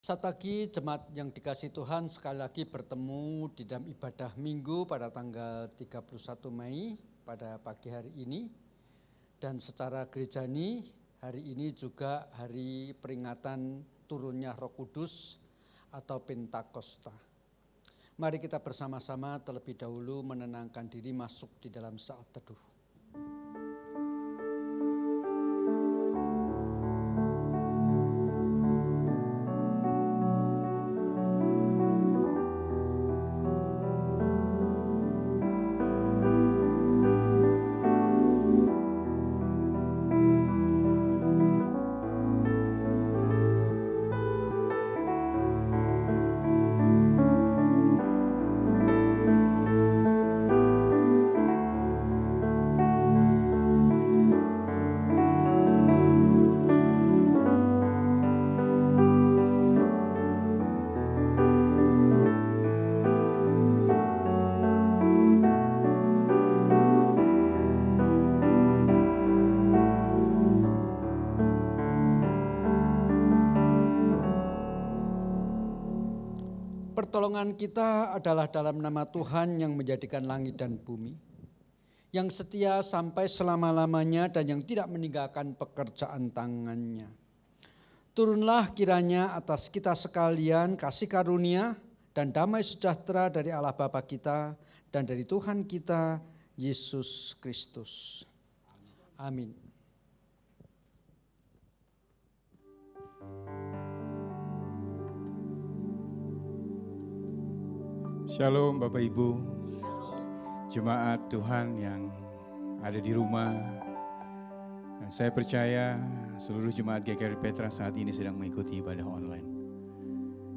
Selamat pagi jemaat yang dikasihi Tuhan, sekali lagi bertemu di dalam ibadah minggu pada tanggal 31 Mei pada pagi hari ini. Dan secara gerejani hari ini juga hari peringatan turunnya Roh Kudus atau Pentakosta. Mari kita bersama-sama terlebih dahulu menenangkan diri masuk di dalam saat teduh. Pertolongan kita adalah dalam nama Tuhan yang menjadikan langit dan bumi, yang setia sampai selama-lamanya dan yang tidak meninggalkan pekerjaan tangannya. Turunlah kiranya atas kita sekalian kasih karunia dan damai sejahtera dari Allah Bapa kita dan dari Tuhan kita Yesus Kristus. Amin. Shalom Bapak Ibu, jemaat Tuhan yang ada di rumah. Dan saya percaya seluruh jemaat GKRI Petra saat ini sedang mengikuti ibadah online.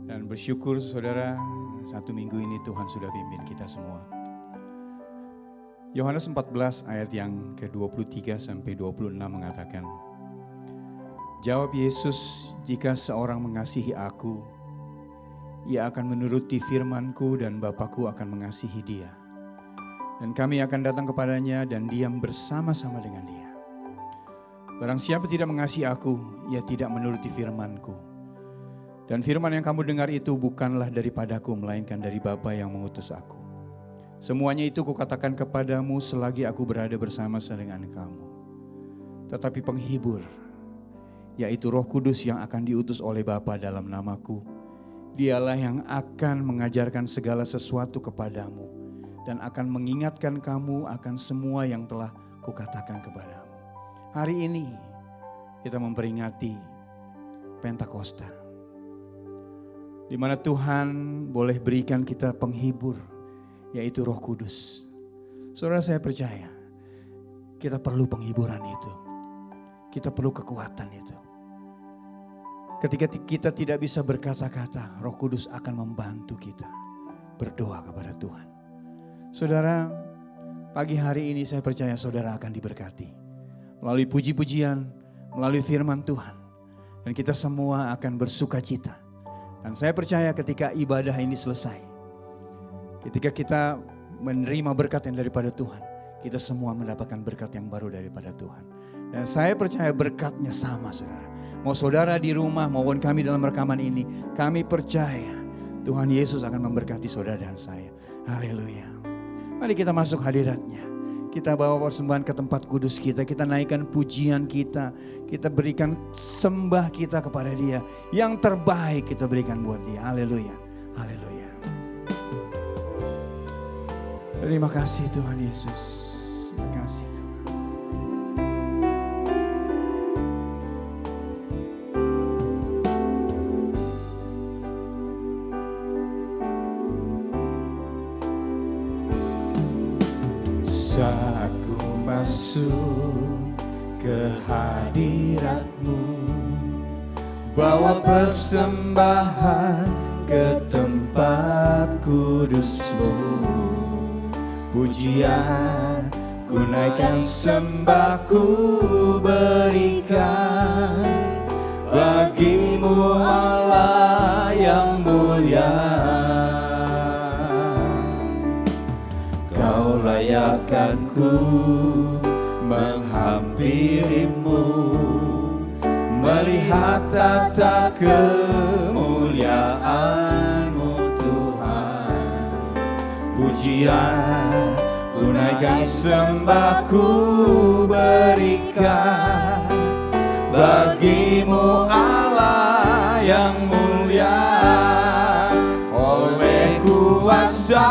Dan bersyukur saudara, satu minggu ini Tuhan sudah pimpin kita semua. Yohanes 14 ayat yang ke-23 sampai 26 mengatakan, "Jawab Yesus, jika seorang mengasihi aku, ia akan menuruti firman-Ku dan Bapa-Ku akan mengasihi dia. Dan kami akan datang kepadanya dan diam bersama-sama dengan dia. Barang siapa tidak mengasihi aku, ia tidak menuruti firman-Ku. Dan firman yang kamu dengar itu bukanlah daripadaku, melainkan dari Bapa yang mengutus aku. Semuanya itu kukatakan kepadamu selagi aku berada bersama-sama dengan kamu. Tetapi penghibur, yaitu Roh Kudus yang akan diutus oleh Bapa dalam namaku, Dialah yang akan mengajarkan segala sesuatu kepadamu dan akan mengingatkan kamu akan semua yang telah kukatakan kepadamu." Hari ini kita memperingati Pentakosta, di mana Tuhan boleh berikan kita penghibur, yaitu Roh Kudus. Saudara, saya percaya kita perlu penghiburan itu. Kita perlu kekuatan itu. Ketika kita tidak bisa berkata-kata, Roh Kudus akan membantu kita berdoa kepada Tuhan. Saudara, pagi hari ini saya percaya saudara akan diberkati melalui puji-pujian, melalui firman Tuhan. Dan kita semua akan bersuka cita. Dan saya percaya ketika ibadah ini selesai, ketika kita menerima berkat yang daripada Tuhan, kita semua mendapatkan berkat yang baru daripada Tuhan. Dan saya percaya berkatnya sama, saudara. Mau saudara di rumah maupun kami dalam rekaman ini, kami percaya Tuhan Yesus akan memberkati saudara dan saya. Haleluya. Mari kita masuk hadirat-Nya. Kita bawa persembahan ke tempat kudus kita. Kita naikkan pujian kita. Kita berikan sembah kita kepada Dia. Yang terbaik kita berikan buat Dia. Haleluya. Haleluya. Terima kasih Tuhan Yesus. Terima kasih Tuhan. Aku masuk ke hadirat-Mu, bawa persembahan ke tempat kudus-Mu. Pujian ku naikkan, sembah ku berikan bagi-Mu Allah yang mulia. Kau layakkan ku menghampirimu, melihat tata kemuliaan. kemuliaan-Mu Tuhan. Pujian ku naikkan, sembah ku berikan bagi-Mu Allah yang mulia. Oleh kuasa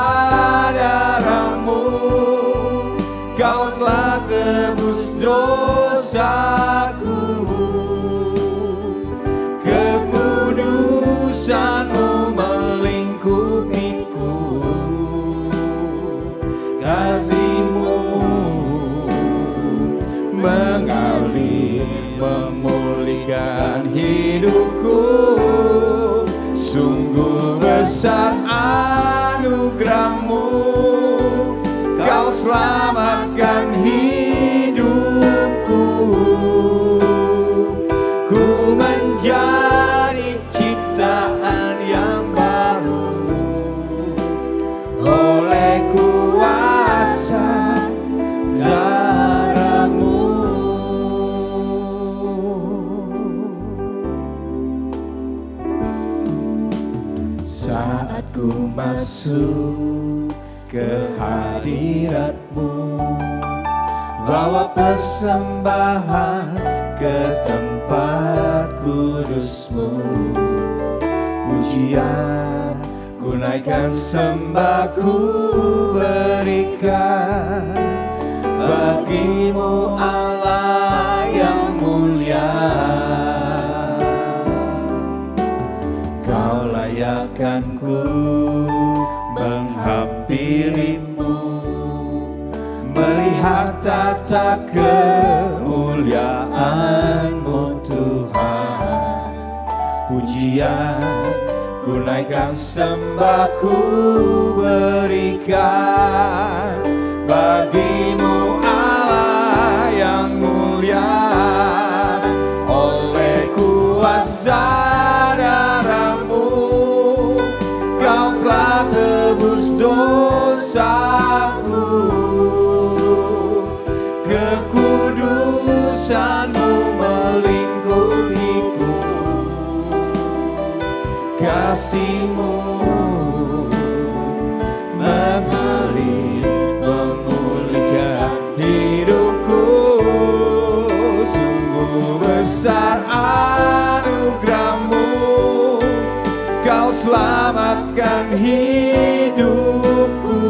darah-Mu Kau telah tebus dosaku. Kekudusan-Mu melingkupiku. Kasih-Mu mengalir memulihkan hidupku. Sungguh besar anugerah-Mu, Kau selamatkan hidupku. Ku menjadi ciptaan yang baru oleh kuasa darah-Mu. Saat ku masuk ke hadirat-Mu, bawa persembahan ke tempat kudus-Mu. Pujian ku naikkan, sembah ku berikan bagi-Mu Allah yang mulia. Kau layakkan ku menghampiri-Mu, melihat tata kemuliaan-Mu Tuhan. Pujian ku naikkan, sembah ku berikan bagi-Mu Allah yang mulia. Oleh kuasa darah-Mu Kau telah tebus dosaku. Kekudusan-Mu melingkupiku. Kasih-Mu mengalir memulihkan hidupku. Sungguh besar anugerah-Mu, Kau selamatkan hidupku.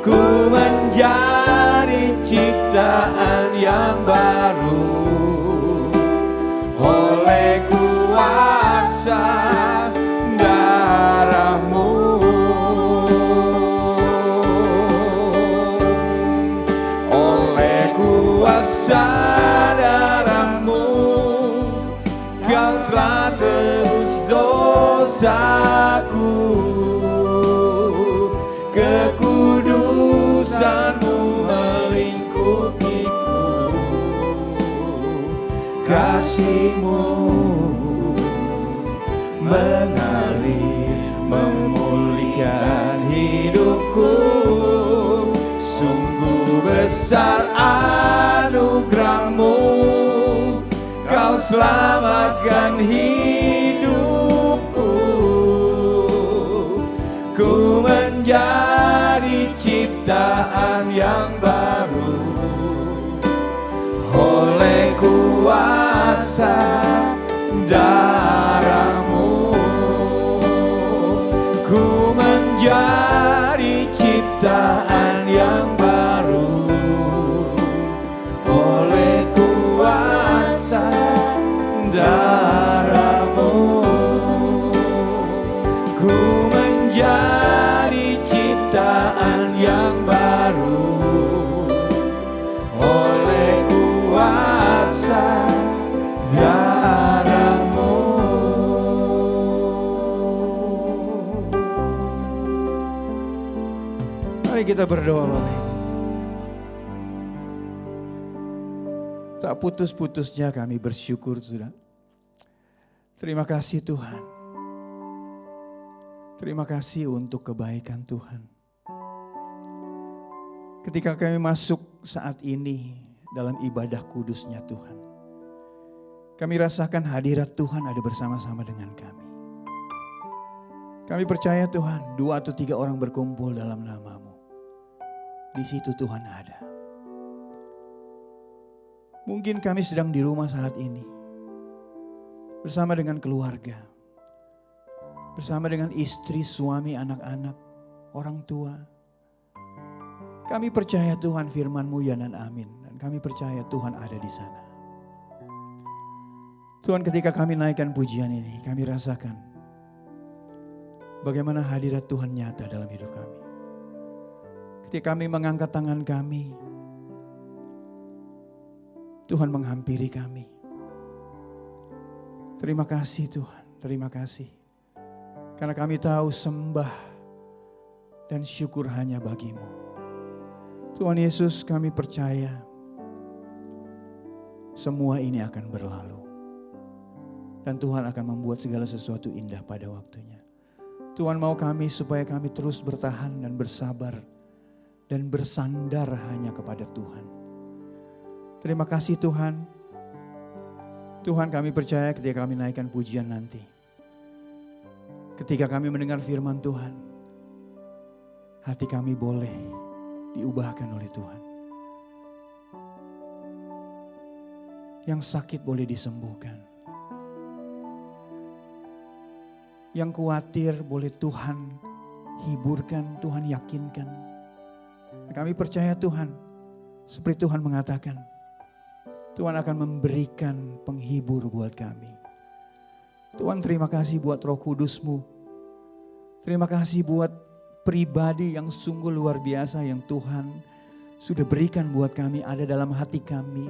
Ku menjadi ciptaan yang baru oleh kuasa darah-Mu. Oleh kuasa darah-Mu Kau telah tebus dosaku. Kekudusan-Mu melingkupiku. Kasih-Mu mengalir memulihkan hidupku. Sungguh besar anugerah-Mu, Kau selamatkan hidupku. Ku menjadi ciptaan yang baru oleh kuasa darah-Mu. Ku menjadi ciptaan yang baru oleh kuasa darah-Mu. Ku menjadi ciptaan yang baru oleh kuasa darah-Mu. Mari kita berdoa, Bapak. Tak putus-putusnya kami bersyukur, Saudara. Terima kasih Tuhan. Terima kasih untuk kebaikan Tuhan. Ketika kami masuk saat ini dalam ibadah kudusnya Tuhan, Kami rasakan hadirat Tuhan ada bersama-sama dengan kami. Kami percaya Tuhan, 2 atau 3 orang berkumpul dalam nama-Mu. Di situ Tuhan ada. Mungkin kami sedang di rumah saat ini. Bersama dengan keluarga. Bersama dengan istri, suami, anak-anak, orang tua. Kami percaya Tuhan firman-Mu ya dan amin. Dan kami percaya Tuhan ada di sana. Tuhan, ketika kami naikkan pujian ini, kami rasakan bagaimana hadirat Tuhan nyata dalam hidup kami. Ketika kami mengangkat tangan kami, Tuhan menghampiri kami. Terima kasih Tuhan, terima kasih. Karena kami tahu sembah dan syukur hanya bagi-Mu. Tuhan Yesus, kami percaya semua ini akan berlalu. Dan Tuhan akan membuat segala sesuatu indah pada waktunya. Tuhan mau kami supaya kami terus bertahan dan bersabar. Dan bersandar hanya kepada Tuhan. Terima kasih Tuhan. Tuhan, kami percaya ketika kami naikkan pujian nanti. Ketika kami mendengar firman Tuhan. Hati kami boleh diubahkan oleh Tuhan. Yang sakit boleh disembuhkan. Yang khawatir boleh Tuhan hiburkan, Tuhan yakinkan. Kami percaya Tuhan, seperti Tuhan mengatakan, Tuhan akan memberikan penghibur buat kami. Tuhan, terima kasih buat Roh Kudus-Mu. Terima kasih buat pribadi yang sungguh luar biasa yang Tuhan sudah berikan buat kami, ada dalam hati kami,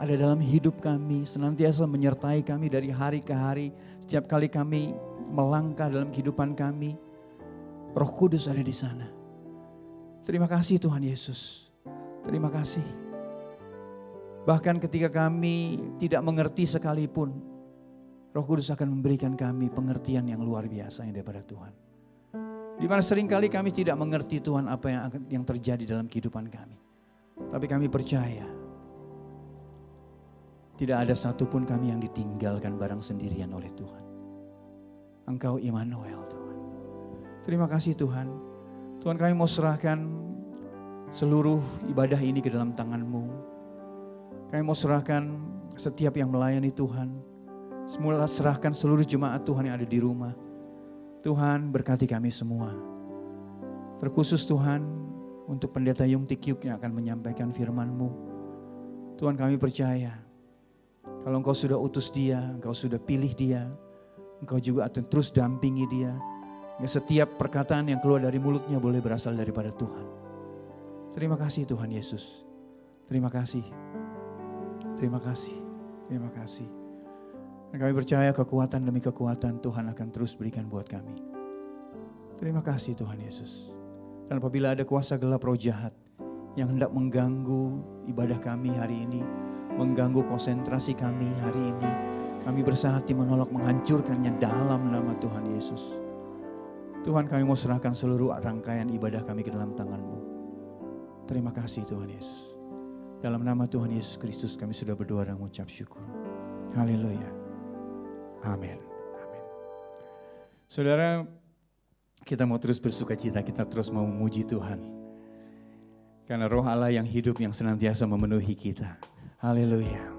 ada dalam hidup kami, senantiasa menyertai kami dari hari ke hari. Setiap kali kami melangkah dalam kehidupan kami, Roh Kudus ada di sana. Terima kasih Tuhan Yesus. Terima kasih. Bahkan ketika kami tidak mengerti sekalipun, Roh Kudus akan memberikan kami pengertian yang luar biasa yang daripada Tuhan. Di mana seringkali kami tidak mengerti Tuhan apa yang terjadi dalam kehidupan kami. Tapi kami percaya, tidak ada satupun kami yang ditinggalkan barang sendirian oleh Tuhan. Engkau Immanuel Tuhan. Terima kasih Tuhan. Tuhan, kami mau serahkan seluruh ibadah ini ke dalam tangan-Mu. Kami mau serahkan setiap yang melayani Tuhan. Semula serahkan seluruh jemaat Tuhan yang ada di rumah. Tuhan, berkati kami semua. Terkhusus Tuhan untuk Pendeta Yung Tik-Yuk yang akan menyampaikan firman-Mu. Tuhan, kami percaya kalau Engkau sudah utus dia, Engkau sudah pilih dia, Engkau juga akan terus dampingi dia. Ya, setiap perkataan yang keluar dari mulutnya boleh berasal daripada Tuhan. Terima kasih Tuhan Yesus. Terima kasih. Terima kasih. Terima kasih. Dan kami percaya kekuatan demi kekuatan Tuhan akan terus berikan buat kami. Terima kasih Tuhan Yesus. Dan apabila ada kuasa gelap roh jahat yang hendak mengganggu ibadah kami hari ini, mengganggu konsentrasi kami hari ini, kami bersahati menolak menghancurkannya dalam nama Tuhan Yesus. Tuhan, kami mau serahkan seluruh rangkaian ibadah kami ke dalam tangan-Mu. Terima kasih Tuhan Yesus. Dalam nama Tuhan Yesus Kristus kami sudah berdoa dan mengucap syukur. Haleluya. Amin. Amin. Saudara, kita mau terus bersuka cita, kita terus mau memuji Tuhan. Karena Roh Allah yang hidup yang senantiasa memenuhi kita. Haleluya.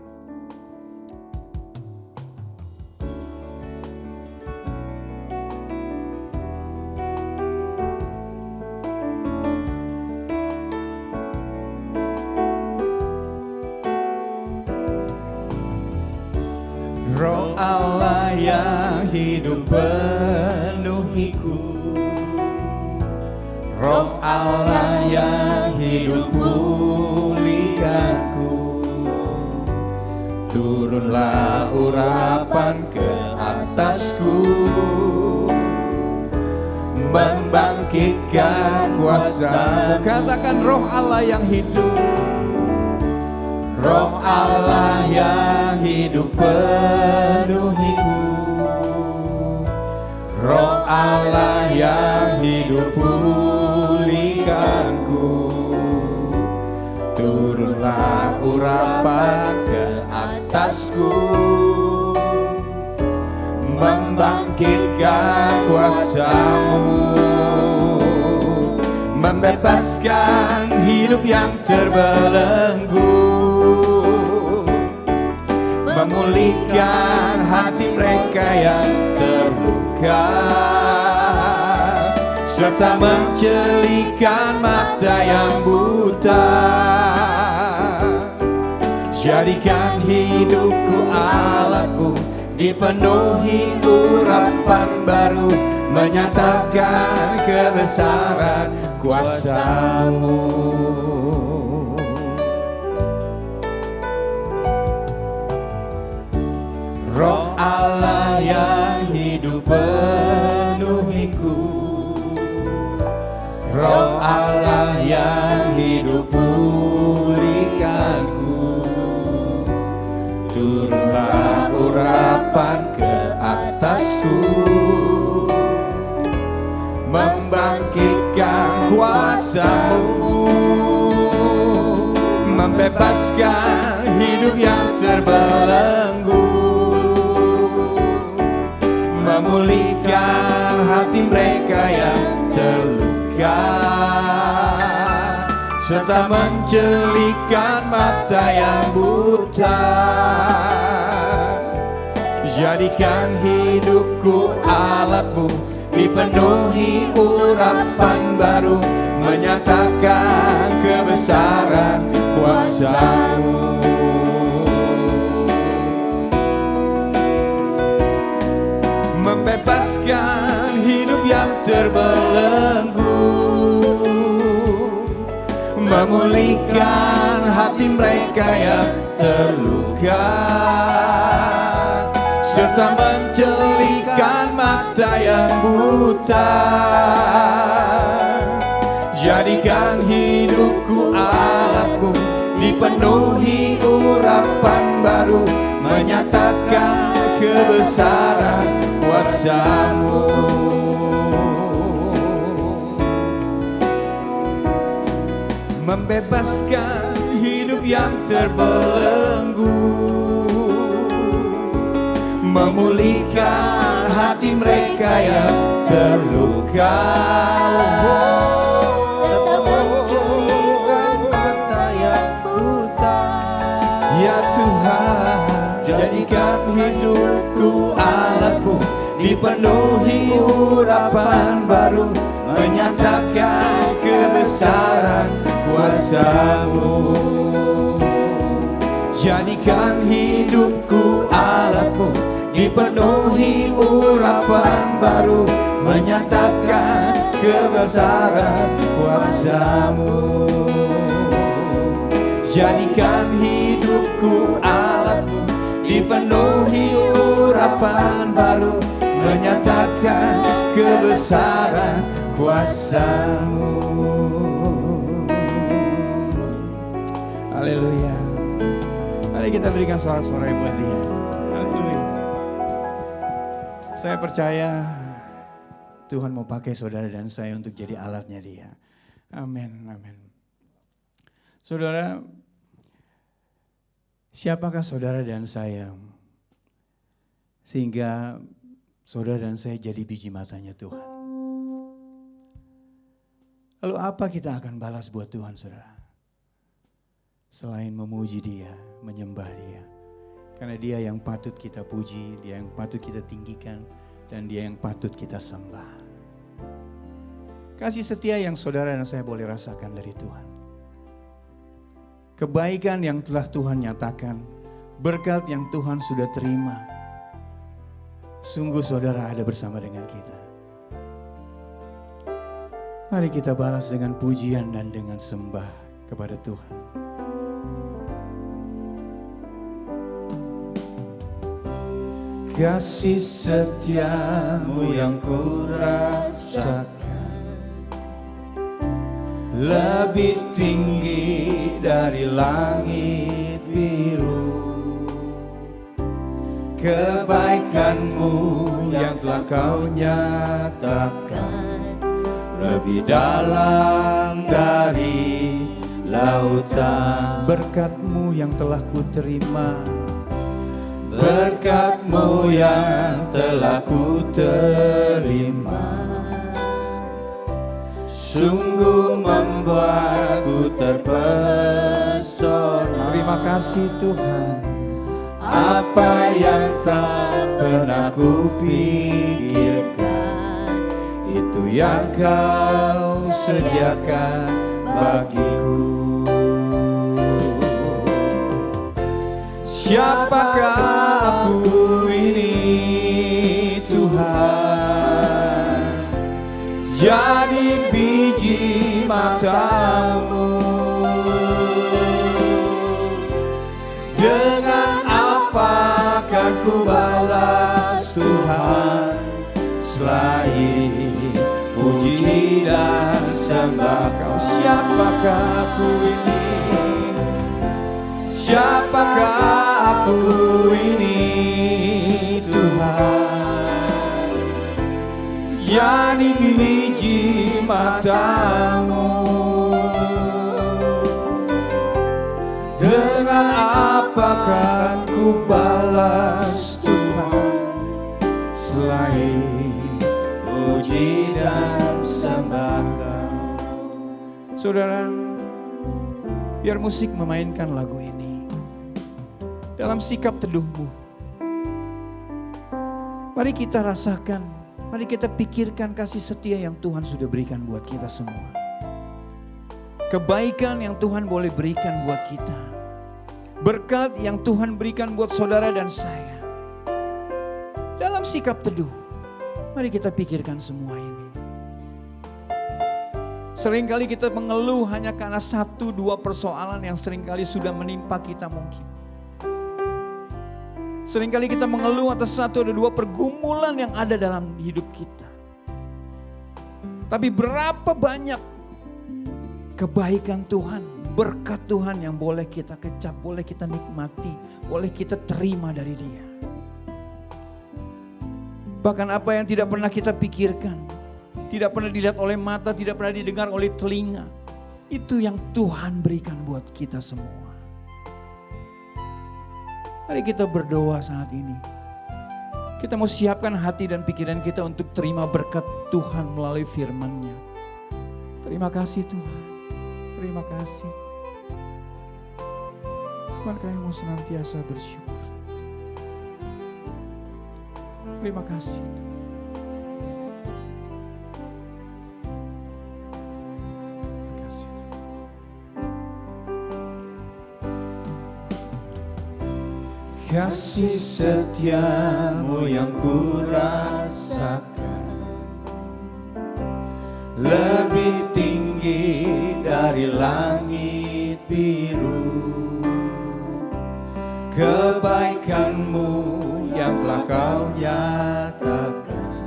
Roh Allah yang hidup penuhiku, Roh Allah yang hidup pulihkanku. Turunlah urapan ke atasku, membangkitkan kuasa. Katakan Roh Allah yang hidup, Roh Allah yang hidup penuhiku, Roh Allah yang hidup pulihkanku. Turunlah urapan ke atasku, membangkitkan kuasa-Mu, membebaskan hidup yang terbelenggu, memulihkan hati mereka yang terluka, serta mencelikan mata yang buta. Jadikan hidupku alatmu, dipenuhi urapan baru, menyatakan kebesaran kuasa-Mu. Roh Allah yang hidup penuhiku, Roh Allah yang hidup pulihkanku, turunlah urapan ke atasku, membangkitkan kuasa-Mu, membebaskan hidup yang terbelenggu, memulihkan hati mereka yang terluka, serta mencelikan mata yang buta. Jadikan hidupku alat-Mu, dipenuhi urapan baru, menyatakan kebesaran kuasa-Mu. Membebaskan hidup yang terbelenggu, memulihkan hati mereka yang terluka, serta mencelikan mata yang buta. Jadikan hidupku alat-Mu, dipenuhi urapan baru, menyatakan kebesaran kuasa-Mu. Membebaskan hidup yang terbelenggu, memulihkan hati mereka yang terluka, serta mencelikan mata yang buta. Ya Tuhan, jadikan hidupku alat-Mu, dipenuhi urapan baru, menyatakan kebesaran kuasa-Mu. Jadikan hidupku alat-Mu, dipenuhi urapan baru, menyatakan kebesaran kuasa-Mu. Jadikan hidupku alat-Mu, dipenuhi urapan baru, menyatakan kebesaran kuasa-Mu. Haleluya. Mari kita berikan sorak-sorai buat Dia. Haleluya. Saya percaya Tuhan mau pakai saudara dan saya untuk jadi alatnya Dia. Amin, amin. Saudara, siapakah saudara dan saya sehingga saudara dan saya jadi biji matanya Tuhan? Lalu apa kita akan balas buat Tuhan, saudara? Selain memuji Dia, menyembah Dia. Karena Dia yang patut kita puji, Dia yang patut kita tinggikan, dan Dia yang patut kita sembah. Kasih setia yang saudara dan saya boleh rasakan dari Tuhan. Kebaikan yang telah Tuhan nyatakan, berkat yang Tuhan sudah terima. Sungguh saudara ada bersama dengan kita. Mari kita balas dengan pujian dan dengan sembah kepada Tuhan. Kasih setia-Mu yang ku rasakan lebih tinggi dari langit biru. Kebaikan-Mu yang telah Kau nyatakan lebih dalam dari lautan. Berkat-Mu yang telah ku terima berkat-Mu yang telah ku terima sungguh membuatku terpesona. Terima kasih Tuhan. Apa yang tak pernah ku pikirkan, itu yang Kau sediakan bagiku. Siapakah aku ini Tuhan, jadi biji mata-Mu. Dengan apa akan ku balas Tuhan, selain puji dan sembah Kau. Siapakah aku ini? Siapakah aku ini Tuhan, jadi biji mata-Mu. Dengan apa akan ku balas Tuhan, selain puji dan sembah Kau. Saudara, biar musik memainkan lagu ini dalam sikap teduhmu. Mari kita rasakan, mari kita pikirkan kasih setia yang Tuhan sudah berikan buat kita semua. Kebaikan yang Tuhan boleh berikan buat kita. Berkat yang Tuhan berikan buat saudara dan saya. Dalam sikap teduh, mari kita pikirkan semua ini. Seringkali kita mengeluh hanya karena 1-2 persoalan yang seringkali sudah menimpa kita mungkin. Seringkali kita mengeluh atas 1-2 pergumulan yang ada dalam hidup kita. Tapi berapa banyak kebaikan Tuhan, berkat Tuhan yang boleh kita kecap, boleh kita nikmati, boleh kita terima dari Dia. Bahkan apa yang tidak pernah kita pikirkan, tidak pernah dilihat oleh mata, tidak pernah didengar oleh telinga, itu yang Tuhan berikan buat kita semua. Mari kita berdoa saat ini. Kita mau siapkan hati dan pikiran kita untuk terima berkat Tuhan melalui firman-Nya. Terima kasih Tuhan. Terima kasih. Tuhan, kami mau senantiasa bersyukur. Terima kasih Tuhan. Terima kasih Tuhan. Kasih setia-Mu yang ku rasakan lebih tinggi dari langit biru. Kebaikan-Mu yang telah Kau nyatakan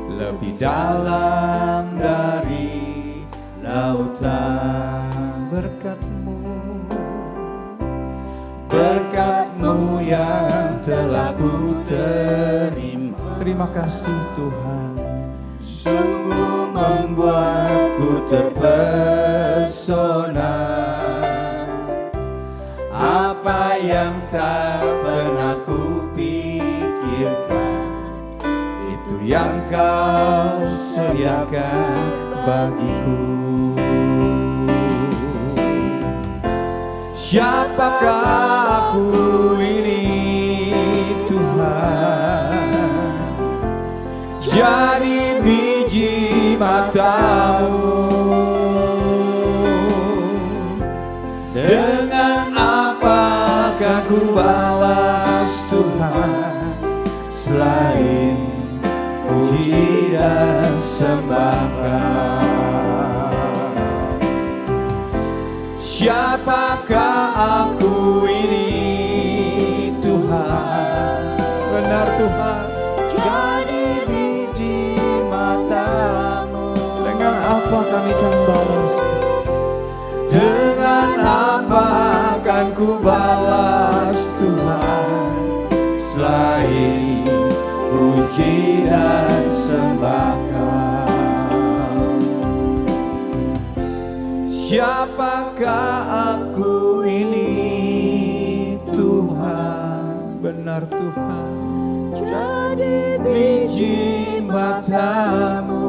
lebih dalam dari lautan. Berkat-Mu yang telah ku terima. Terima kasih Tuhan. Sungguh membuatku terpesona. Apa yang tak pernah ku pikirkan, itu yang Kau sediakan bagiku. Siapakah aku ini Tuhan, jadi biji mata-Mu. Dengan apakah ku balas Tuhan, selain puji dan sembah Kau. Siapakah aku ini Tuhan? Benar Tuhan, jadi biji mata-Mu. Dengan apa kami akan balas? Dengan apa akan ku balas Tuhan, selain puji dan sembah Kau. Siapakah aku ini Tuhan? benar Tuhan. Jadi biji matamu.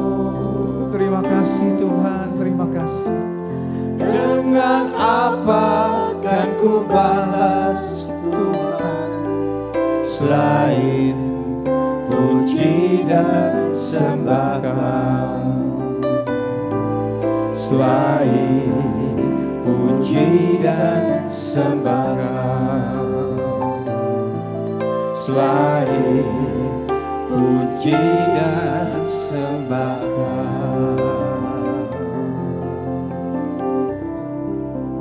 Terima kasih Tuhan, terima kasih. Dengan apa kan ku balas Tuhan, selain puji dan sembah Kau. Selain puji dan sembah Kau. Selain puji dan sembah Kau.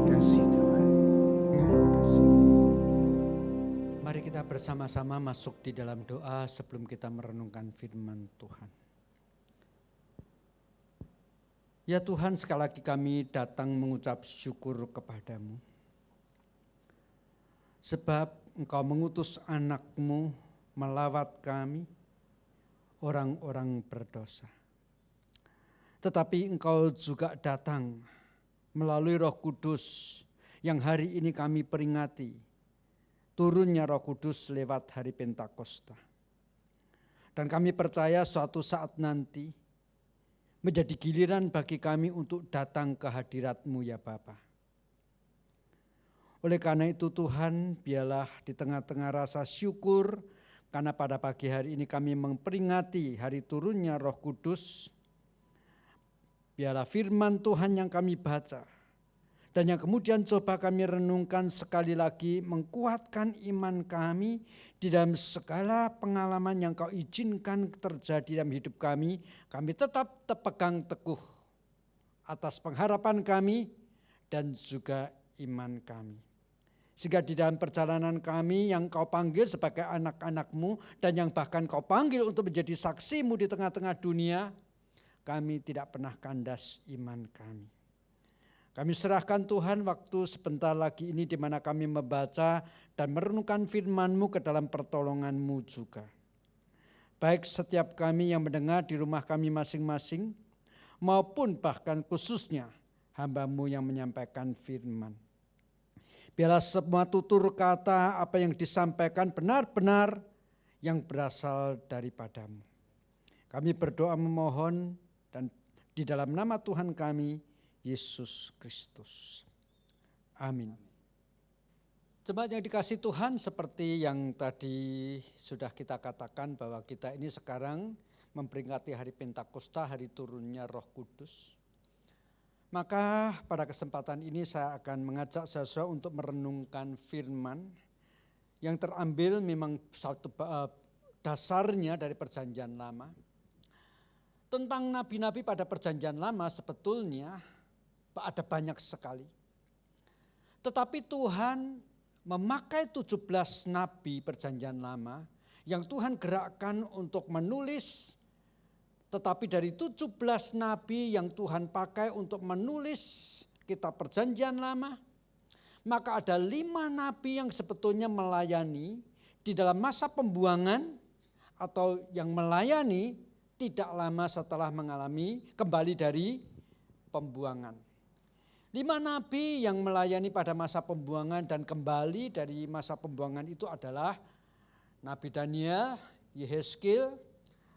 Kasih Tuhan. Kasih. Mari kita bersama-sama masuk di dalam doa sebelum kita merenungkan firman Tuhan. Ya Tuhan, sekali lagi kami datang mengucap syukur kepadamu. Sebab Engkau mengutus anak-Mu melawat kami, orang-orang berdosa. Tetapi Engkau juga datang melalui Roh Kudus yang hari ini kami peringati, turunnya Roh Kudus lewat hari Pentakosta. Dan kami percaya suatu saat nanti menjadi giliran bagi kami untuk datang ke hadirat-Mu ya Bapa. Oleh karena itu Tuhan, biarlah di tengah-tengah rasa syukur, karena pada pagi hari ini kami memperingati hari turunnya Roh Kudus, biarlah firman Tuhan yang kami baca, dan yang kemudian coba kami renungkan sekali lagi, mengkuatkan iman kami di dalam segala pengalaman yang Kau izinkan terjadi dalam hidup kami tetap terpegang teguh atas pengharapan kami dan juga iman kami. Sehingga di dalam perjalanan kami yang Kau panggil sebagai anak-anak-Mu dan yang bahkan Kau panggil untuk menjadi saksi-Mu di tengah-tengah dunia, kami tidak pernah kandas iman kami. Kami serahkan Tuhan waktu sebentar lagi ini di mana kami membaca dan merenungkan firman-Mu ke dalam pertolongan-Mu juga. Baik setiap kami yang mendengar di rumah kami masing-masing, maupun bahkan khususnya hamba-Mu yang menyampaikan firman. Biarlah semua tutur kata apa yang disampaikan benar-benar yang berasal daripada-Mu. Kami berdoa memohon dan di dalam nama Tuhan kami, Yesus Kristus. Amin. Jemaat yang dikasihi Tuhan, seperti yang tadi sudah kita katakan bahwa kita ini sekarang memperingati hari Pentakosta, hari turunnya Roh Kudus. Maka pada kesempatan ini saya akan mengajak saudara untuk merenungkan firman yang terambil memang satu dasarnya dari Perjanjian Lama. Tentang nabi-nabi pada Perjanjian Lama sebetulnya ada banyak sekali. Tetapi Tuhan memakai 17 nabi Perjanjian Lama yang Tuhan gerakkan untuk menulis. Tetapi dari 17 nabi yang Tuhan pakai untuk menulis kitab Perjanjian Lama, maka ada 5 nabi yang sebetulnya melayani di dalam masa pembuangan atau yang melayani tidak lama setelah mengalami kembali dari pembuangan. 5 nabi yang melayani pada masa pembuangan dan kembali dari masa pembuangan itu adalah Nabi Daniel, Yehezkiel,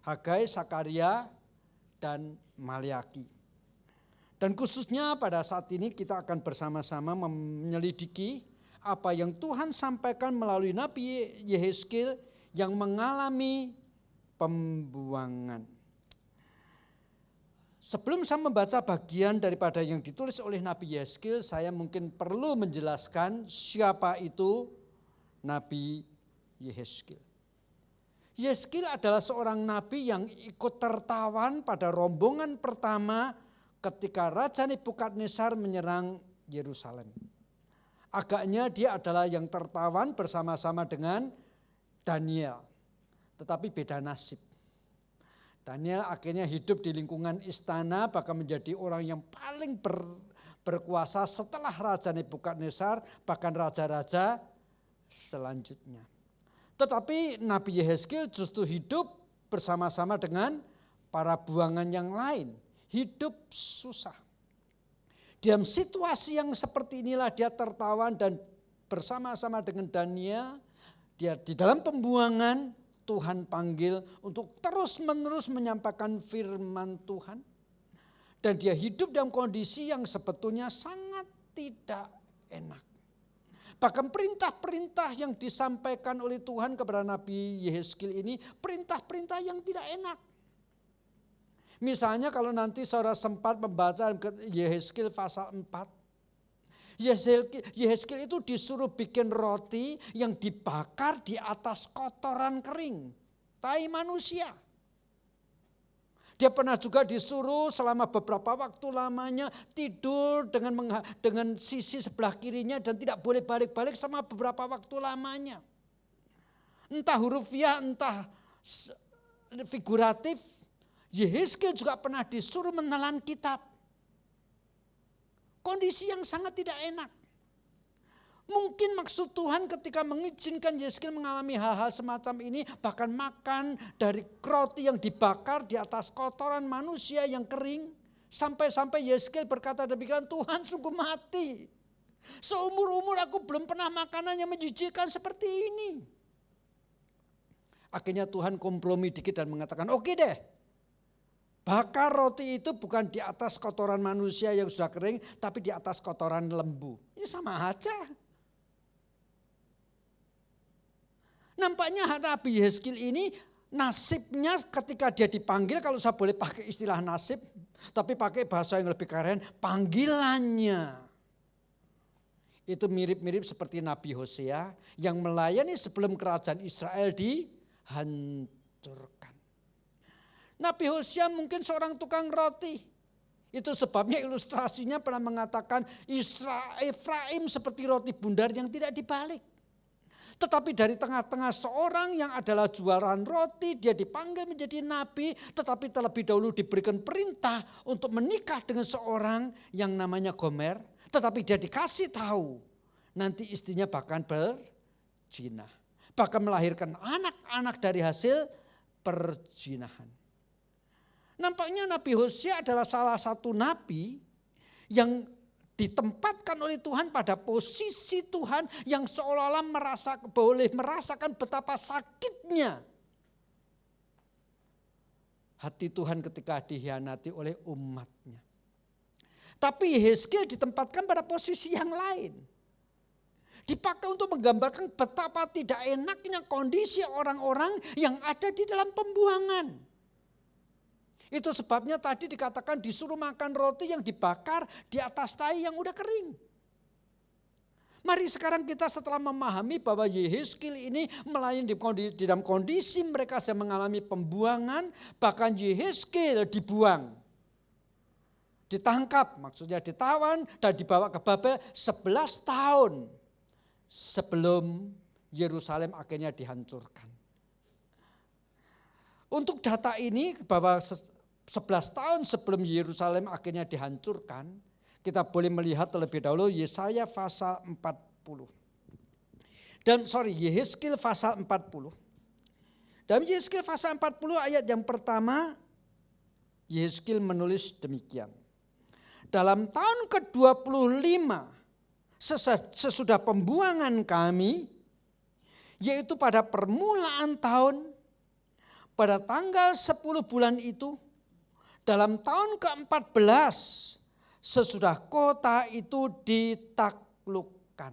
Hagai, Sakaria, dan Maliaki. Dan khususnya pada saat ini kita akan bersama-sama menyelidiki apa yang Tuhan sampaikan melalui Nabi Yehezkiel yang mengalami pembuangan. Sebelum saya membaca bagian daripada yang ditulis oleh Nabi Yehezkiel, saya mungkin perlu menjelaskan siapa itu Nabi Yehezkiel. Yehezkiel adalah seorang nabi yang ikut tertawan pada rombongan pertama ketika Raja Nebukadnezar menyerang Yerusalem. Agaknya dia adalah yang tertawan bersama-sama dengan Daniel, tetapi beda nasib. Daniel akhirnya hidup di lingkungan istana, bahkan menjadi orang yang paling berkuasa setelah Raja Nebukadnezar, bahkan raja-raja selanjutnya. Tetapi Nabi Yehezkiel justru hidup bersama-sama dengan para buangan yang lain. Hidup susah. Dalam situasi yang seperti inilah dia tertawan dan bersama-sama dengan Daniel Dia di dalam pembuangan Tuhan panggil untuk terus-menerus menyampaikan firman Tuhan. Dan dia hidup dalam kondisi yang sebetulnya sangat tidak enak. Bahkan perintah-perintah yang disampaikan oleh Tuhan kepada Nabi Yehezkiel ini perintah-perintah yang tidak enak. Misalnya kalau nanti saudara sempat membaca Yehezkiel pasal 4. Yehezkiel itu disuruh bikin roti yang dibakar di atas kotoran kering, tai manusia. Dia pernah juga disuruh selama beberapa waktu lamanya tidur dengan sisi sebelah kirinya dan tidak boleh balik-balik sama beberapa waktu lamanya. Entah hurufiah, entah figuratif. Yehezkiel juga pernah disuruh menelan kitab. Kondisi yang sangat tidak enak. Mungkin maksud Tuhan ketika mengizinkan Yehezkiel mengalami hal-hal semacam ini, bahkan makan dari roti yang dibakar di atas kotoran manusia yang kering, sampai-sampai Yehezkiel berkata demikian, Tuhan sungguh mati. Seumur-umur aku belum pernah makanan yang menjijikkan seperti ini. Akhirnya Tuhan kompromi dikit dan mengatakan, oke deh. Bakar roti itu bukan di atas kotoran manusia yang sudah kering, tapi di atas kotoran lembu. Ini sama aja. Nampaknya Nabi Yehezkiel ini nasibnya ketika dia dipanggil, kalau saya boleh pakai istilah nasib, tapi pakai bahasa yang lebih keren, panggilannya. Itu mirip-mirip seperti Nabi Hosea yang melayani sebelum kerajaan Israel dihancurkan. Nabi Hosea mungkin seorang tukang roti. Itu sebabnya ilustrasinya pernah mengatakan Efraim seperti roti bundar yang tidak dibalik. Tetapi dari tengah-tengah seorang yang adalah jualan roti, dia dipanggil menjadi nabi, tetapi terlebih dahulu diberikan perintah untuk menikah dengan seorang yang namanya Gomer. Tetapi dia dikasih tahu, nanti istrinya bahkan berzina. Bahkan melahirkan anak-anak dari hasil perzinahan. Nampaknya Nabi Hosea adalah salah satu nabi yang ditempatkan oleh Tuhan pada posisi Tuhan yang seolah-olah boleh merasakan betapa sakitnya hati Tuhan ketika dikhianati oleh umatnya. Tapi Yehezkiel ditempatkan pada posisi yang lain. Dipakai untuk menggambarkan betapa tidak enaknya kondisi orang-orang yang ada di dalam pembuangan. Itu sebabnya tadi dikatakan disuruh makan roti yang dibakar di atas tai yang udah kering. Mari sekarang kita setelah memahami bahwa Yehezkiel ini melayani di dalam kondisi mereka sedang mengalami pembuangan, bahkan Yehezkiel dibuang. Ditangkap, maksudnya ditawan dan dibawa ke Babel 11 tahun sebelum Yerusalem akhirnya dihancurkan. Untuk data ini bahwa 11 tahun sebelum Yerusalem akhirnya dihancurkan, kita boleh melihat terlebih dahulu Yesaya pasal 40. Yehezkiel pasal 40. Dalam Yehezkiel pasal 40 ayat yang pertama, Yehezkiel menulis demikian. Dalam tahun ke-25 sesudah pembuangan kami, yaitu pada permulaan tahun, pada tanggal 10 bulan itu, dalam tahun ke-14 sesudah kota itu ditaklukkan.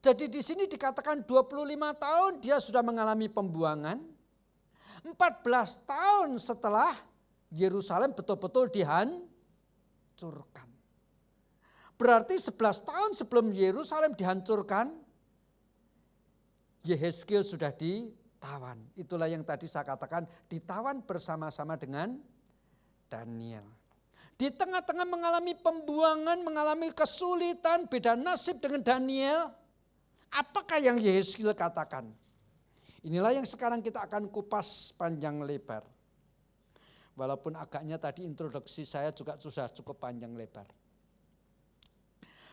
Jadi di sini dikatakan 25 tahun dia sudah mengalami pembuangan. 14 tahun setelah Yerusalem betul-betul dihancurkan. Berarti 11 tahun sebelum Yerusalem dihancurkan, Yehezkiel sudah ditawan. Itulah yang tadi saya katakan, ditawan bersama-sama dengan Daniel. Di tengah-tengah mengalami pembuangan, mengalami kesulitan, beda nasib dengan Daniel. Apakah yang Yehezkiel katakan? Inilah yang sekarang kita akan kupas panjang lebar. Walaupun agaknya tadi introduksi saya juga sudah cukup panjang lebar.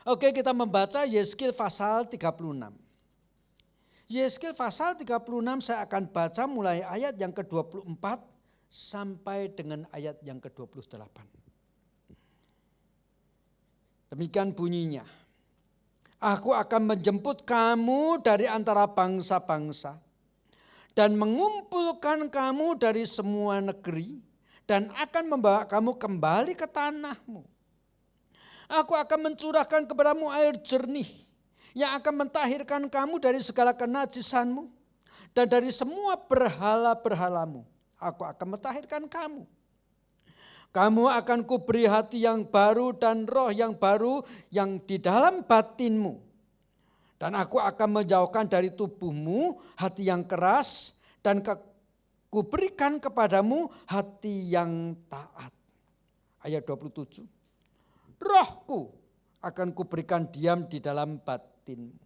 Oke, kita membaca Yehezkiel pasal 36. Yehezkiel pasal 36 saya akan baca mulai ayat yang ke-24 sampai dengan ayat yang ke-28. Demikian bunyinya. Aku akan menjemput kamu dari antara bangsa-bangsa dan mengumpulkan kamu dari semua negeri dan akan membawa kamu kembali ke tanahmu. Aku akan mencurahkan kepadamu air jernih yang akan mentahirkan kamu dari segala kenajisanmu dan dari semua berhala-berhalamu. Aku akan mentahirkan kamu. Kamu akan kuberi hati yang baru dan roh yang baru yang di dalam batinmu. Dan aku akan menjauhkan dari tubuhmu hati yang keras dan kuberikan kepadamu hati yang taat. Ayat 27. Rohku akan kuberikan diam di dalam batinmu.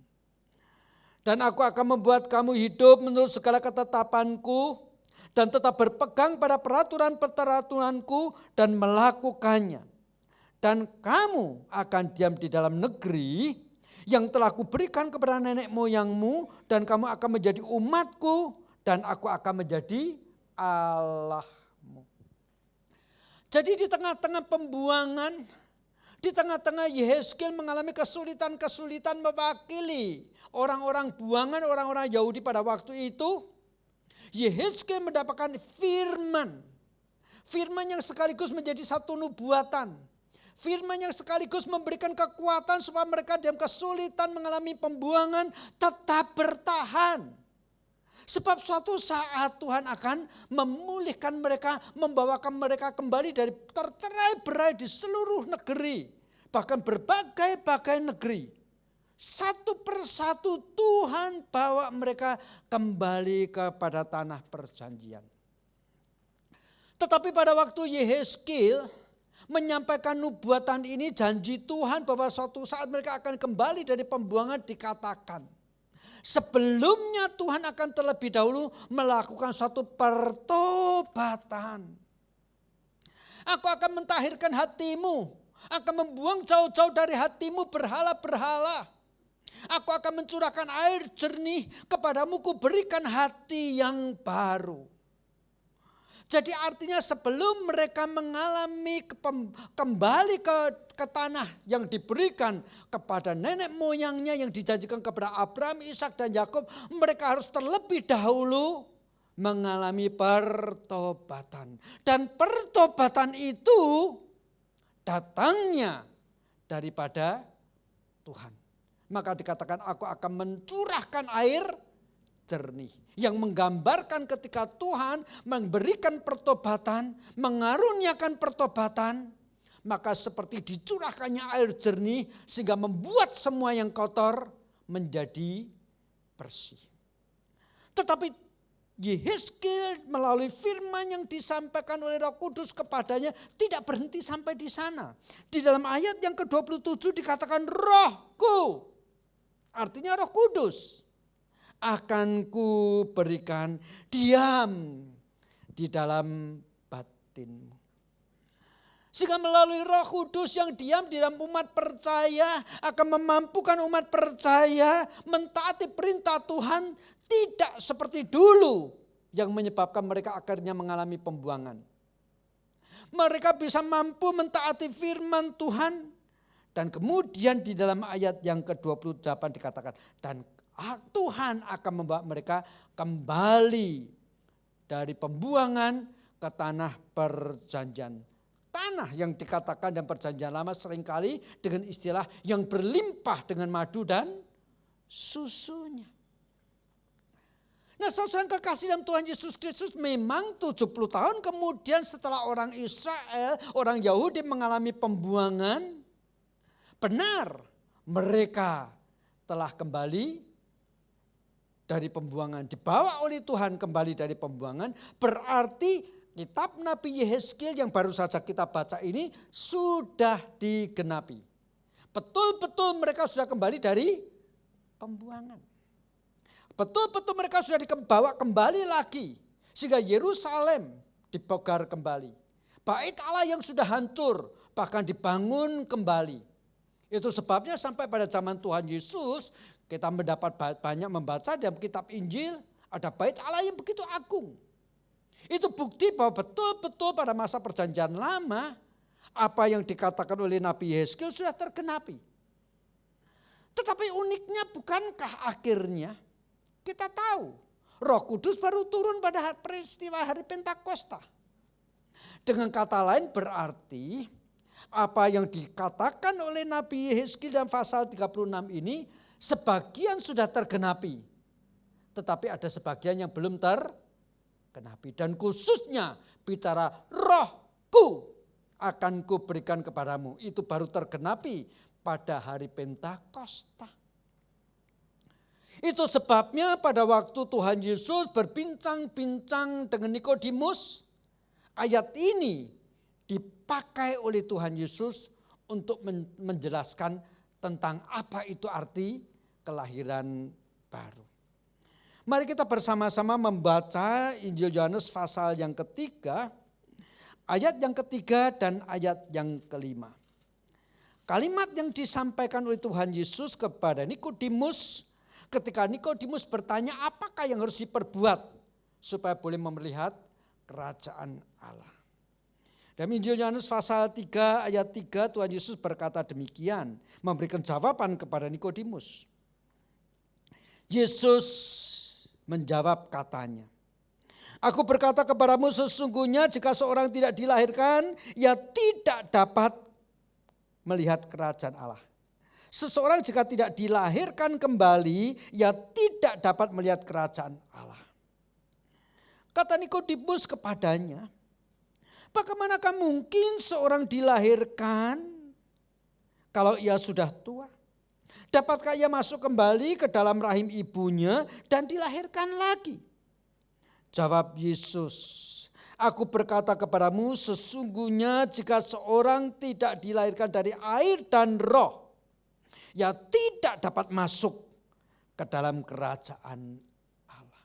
Dan aku akan membuat kamu hidup menurut segala ketetapanku dan tetap berpegang pada peraturan-peraturanku dan melakukannya. Dan kamu akan diam di dalam negeri yang telah kuberikan kepada nenek moyangmu, dan kamu akan menjadi umatku dan aku akan menjadi Allahmu. Jadi di tengah-tengah pembuangan, di tengah-tengah Yehezkiel mengalami kesulitan-kesulitan mewakili orang-orang buangan, orang-orang Yahudi pada waktu itu, Yehezkiel mendapatkan firman. Firman yang sekaligus menjadi satu nubuatan. Firman yang sekaligus memberikan kekuatan supaya mereka dalam kesulitan mengalami pembuangan tetap bertahan. Sebab suatu saat Tuhan akan memulihkan mereka, membawakan mereka kembali dari tercerai-berai di seluruh negeri. Bahkan berbagai-bagai negeri. Satu persatu Tuhan bawa mereka kembali kepada tanah perjanjian. Tetapi pada waktu Yehezkiel menyampaikan nubuatan ini, janji Tuhan bahwa suatu saat mereka akan kembali dari pembuangan, dikatakan sebelumnya Tuhan akan terlebih dahulu melakukan suatu pertobatan. Aku akan mentahirkan hatimu, akan membuang jauh-jauh dari hatimu berhala-berhala. Aku akan mencurahkan air jernih kepadamu, kuberikan hati yang baru. Jadi artinya sebelum mereka mengalami kembali ke tanah yang diberikan kepada nenek moyangnya yang dijanjikan kepada Abraham, Ishak dan Yakub, mereka harus terlebih dahulu mengalami pertobatan. Dan pertobatan itu datangnya daripada Tuhan. Maka dikatakan aku akan mencurahkan air jernih. Yang menggambarkan ketika Tuhan memberikan pertobatan, mengaruniakan pertobatan, maka seperti dicurahkannya air jernih sehingga membuat semua yang kotor menjadi bersih. Tetapi Yehezkiel melalui firman yang disampaikan oleh Roh Kudus kepadanya tidak berhenti sampai di sana. Di dalam ayat yang ke-27 dikatakan Rohku, artinya Roh Kudus, akan ku berikan diam di dalam batinmu. Sehingga melalui Roh Kudus yang diam di dalam umat percaya akan memampukan umat percaya mentaati perintah Tuhan tidak seperti dulu yang menyebabkan mereka akhirnya mengalami pembuangan. Mereka bisa mampu mentaati firman Tuhan dan kemudian di dalam ayat yang ke-28 dikatakan dan Tuhan akan membawa mereka kembali dari pembuangan ke tanah perjanjian. Tanah yang dikatakan dalam perjanjian lama seringkali dengan istilah yang berlimpah dengan madu dan susunya. Nah, saudara yang kekasih dalam Tuhan Yesus Kristus, memang 70 tahun kemudian setelah orang Israel, orang Yahudi mengalami pembuangan, benar mereka telah kembali dari pembuangan, dibawa oleh Tuhan kembali dari pembuangan, berarti kitab Nabi Yehezkiel yang baru saja kita baca ini sudah digenapi. Betul-betul mereka sudah kembali dari pembuangan. Betul-betul mereka sudah dibawa kembali lagi. Sehingga Yerusalem dipegar kembali. Bait Allah yang sudah hancur bahkan dibangun kembali. Itu sebabnya sampai pada zaman Tuhan Yesus kita mendapat banyak membaca dalam kitab Injil ada bait Allah yang begitu agung. Itu bukti bahwa betul-betul pada masa perjanjian lama apa yang dikatakan oleh Nabi Yehezkiel sudah tergenapi. Tetapi uniknya bukankah akhirnya kita tahu Roh Kudus baru turun pada peristiwa hari Pentakosta. Dengan kata lain berarti apa yang dikatakan oleh Nabi Yehezkiel dalam pasal 36 ini sebagian sudah tergenapi. Tetapi ada sebagian yang belum tergenapi. Dan khususnya bicara Rohku akan kuberikan kepadamu. Itu baru tergenapi pada hari Pentakosta. Itu sebabnya pada waktu Tuhan Yesus berbincang-bincang dengan Nikodemus, ayat ini dipakai oleh Tuhan Yesus untuk menjelaskan tentang apa itu arti kelahiran baru. Mari kita bersama-sama membaca Injil Yohanes pasal yang ketiga, ayat yang ketiga dan ayat yang kelima. Kalimat yang disampaikan oleh Tuhan Yesus kepada Nikodemus ketika Nikodemus bertanya apakah yang harus diperbuat supaya boleh melihat kerajaan Allah. Dalam Injil Yohanes pasal 3 ayat 3 Tuhan Yesus berkata demikian, memberikan jawaban kepada Nikodemus. Yesus menjawab katanya, aku berkata kepadamu sesungguhnya jika seorang tidak dilahirkan, ia tidak dapat melihat kerajaan Allah. Seseorang jika tidak dilahirkan kembali, ia tidak dapat melihat kerajaan Allah. Kata Nikodemus kepadanya, bagaimanakah mungkin seorang dilahirkan kalau ia sudah tua? Dapatkah ia masuk kembali ke dalam rahim ibunya dan dilahirkan lagi? Jawab Yesus, aku berkata kepadamu sesungguhnya jika seorang tidak dilahirkan dari air dan roh, ia tidak dapat masuk ke dalam kerajaan Allah.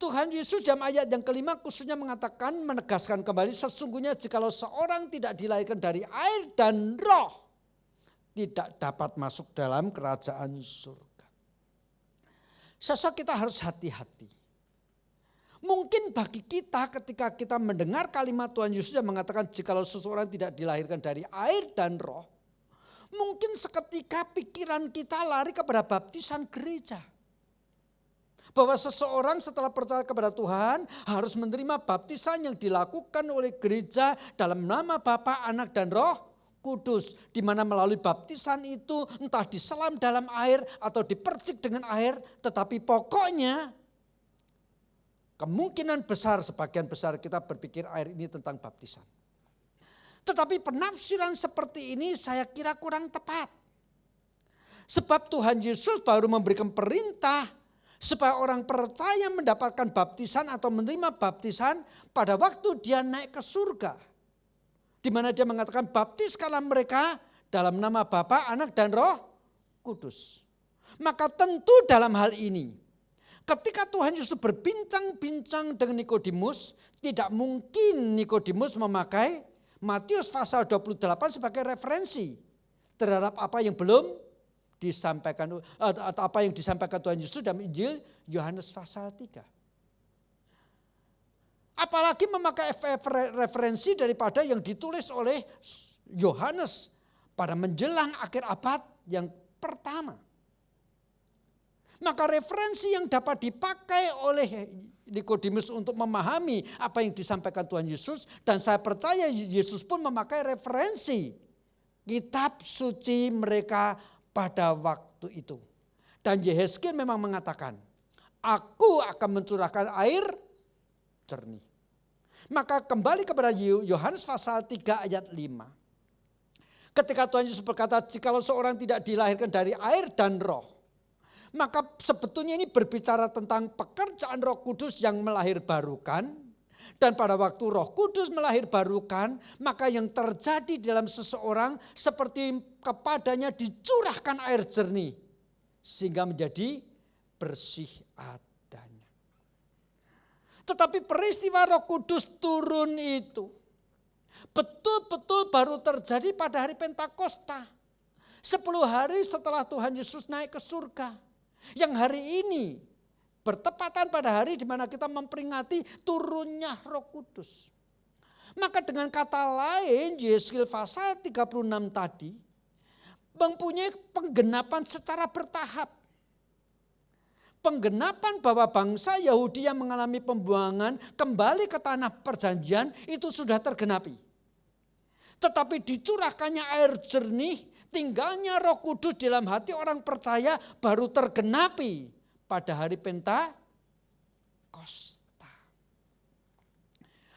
Tuhan Yesus dalam ayat yang kelima khususnya mengatakan, menegaskan kembali sesungguhnya jikalau seorang tidak dilahirkan dari air dan roh, tidak dapat masuk dalam kerajaan surga. Sosok kita harus hati-hati. Mungkin bagi kita ketika kita mendengar kalimat Tuhan Yesus yang mengatakan jikalau seseorang tidak dilahirkan dari air dan roh, mungkin seketika pikiran kita lari kepada baptisan gereja. Bahwa seseorang setelah percaya kepada Tuhan harus menerima baptisan yang dilakukan oleh gereja dalam nama Bapa, Anak dan Roh Kudus. Di mana melalui baptisan itu entah diselam dalam air atau dipercik dengan air. Tetapi pokoknya kemungkinan besar, sebagian besar kita berpikir air ini tentang baptisan. Tetapi penafsiran seperti ini saya kira kurang tepat. Sebab Tuhan Yesus baru memberikan perintah supaya orang percaya mendapatkan baptisan atau menerima baptisan pada waktu dia naik ke surga. Di mana dia mengatakan baptiskanlah mereka dalam nama Bapa, Anak dan Roh Kudus. Maka tentu dalam hal ini ketika Tuhan Yesus berbincang-bincang dengan Nikodemus, tidak mungkin Nikodemus memakai Matius pasal 28 sebagai referensi terhadap apa yang belum disampaikan atau apa yang disampaikan Tuhan Yesus dalam Injil Yohanes pasal 3. Apalagi memakai referensi daripada yang ditulis oleh Yohanes pada menjelang akhir abad yang pertama. Maka referensi yang dapat dipakai oleh Nikodemus untuk memahami apa yang disampaikan Tuhan Yesus, dan saya percaya Yesus pun memakai referensi kitab suci mereka pada waktu itu. Dan Yehezkiel memang mengatakan, aku akan mencurahkan air jernih. Maka kembali kepada Yohanes pasal 3 ayat 5. Ketika Tuhan Yesus berkata, jikalau seorang tidak dilahirkan dari air dan roh, maka sebetulnya ini berbicara tentang pekerjaan Roh Kudus yang melahirbarukan. Dan pada waktu Roh Kudus melahirbarukan, maka yang terjadi dalam seseorang seperti kepadanya dicurahkan air jernih, sehingga menjadi bersih adanya. Tetapi peristiwa Roh Kudus turun itu betul-betul baru terjadi pada hari Pentakosta. 10 hari setelah Tuhan Yesus naik ke surga. Yang hari ini bertepatan pada hari di mana kita memperingati turunnya Roh Kudus. Maka dengan kata lain Yehezkiel pasal 36 tadi mempunyai penggenapan secara bertahap. Penggenapan bahwa bangsa Yahudi yang mengalami pembuangan kembali ke tanah perjanjian itu sudah tergenapi. Tetapi dicurahkannya air jernih, tinggalnya Roh Kudus dalam hati orang percaya baru tergenapi pada hari Pentakosta.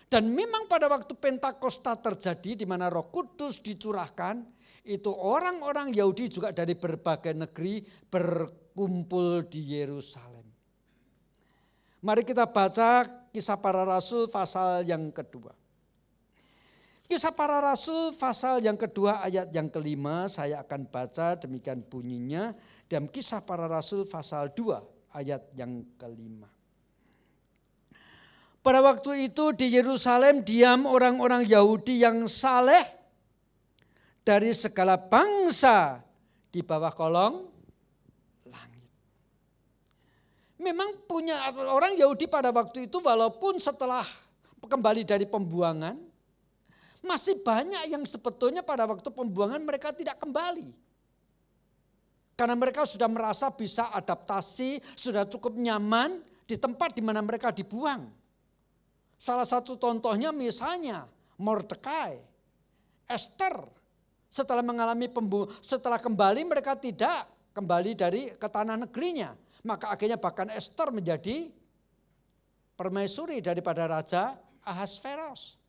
Dan memang pada waktu Pentakosta terjadi di mana Roh Kudus dicurahkan, itu orang-orang Yahudi juga dari berbagai negeri berkumpul di Yerusalem. Mari kita baca Kisah Para Rasul pasal yang kedua. Kisah Para Rasul pasal yang kedua ayat yang kelima saya akan baca demikian bunyinya dalam Kisah Para Rasul pasal 2 ayat yang kelima. Pada waktu itu di Yerusalem diam orang-orang Yahudi yang saleh dari segala bangsa di bawah kolong langit. Memang punya orang Yahudi pada waktu itu walaupun setelah kembali dari pembuangan, masih banyak yang sebetulnya pada waktu pembuangan mereka tidak kembali. Karena mereka sudah merasa bisa adaptasi, sudah cukup nyaman di tempat di mana mereka dibuang. Salah satu contohnya misalnya Mordekai, Esther. Setelah setelah kembali mereka tidak kembali dari ke tanah negerinya. Maka akhirnya bahkan Esther menjadi permaisuri daripada Raja Ahasveros.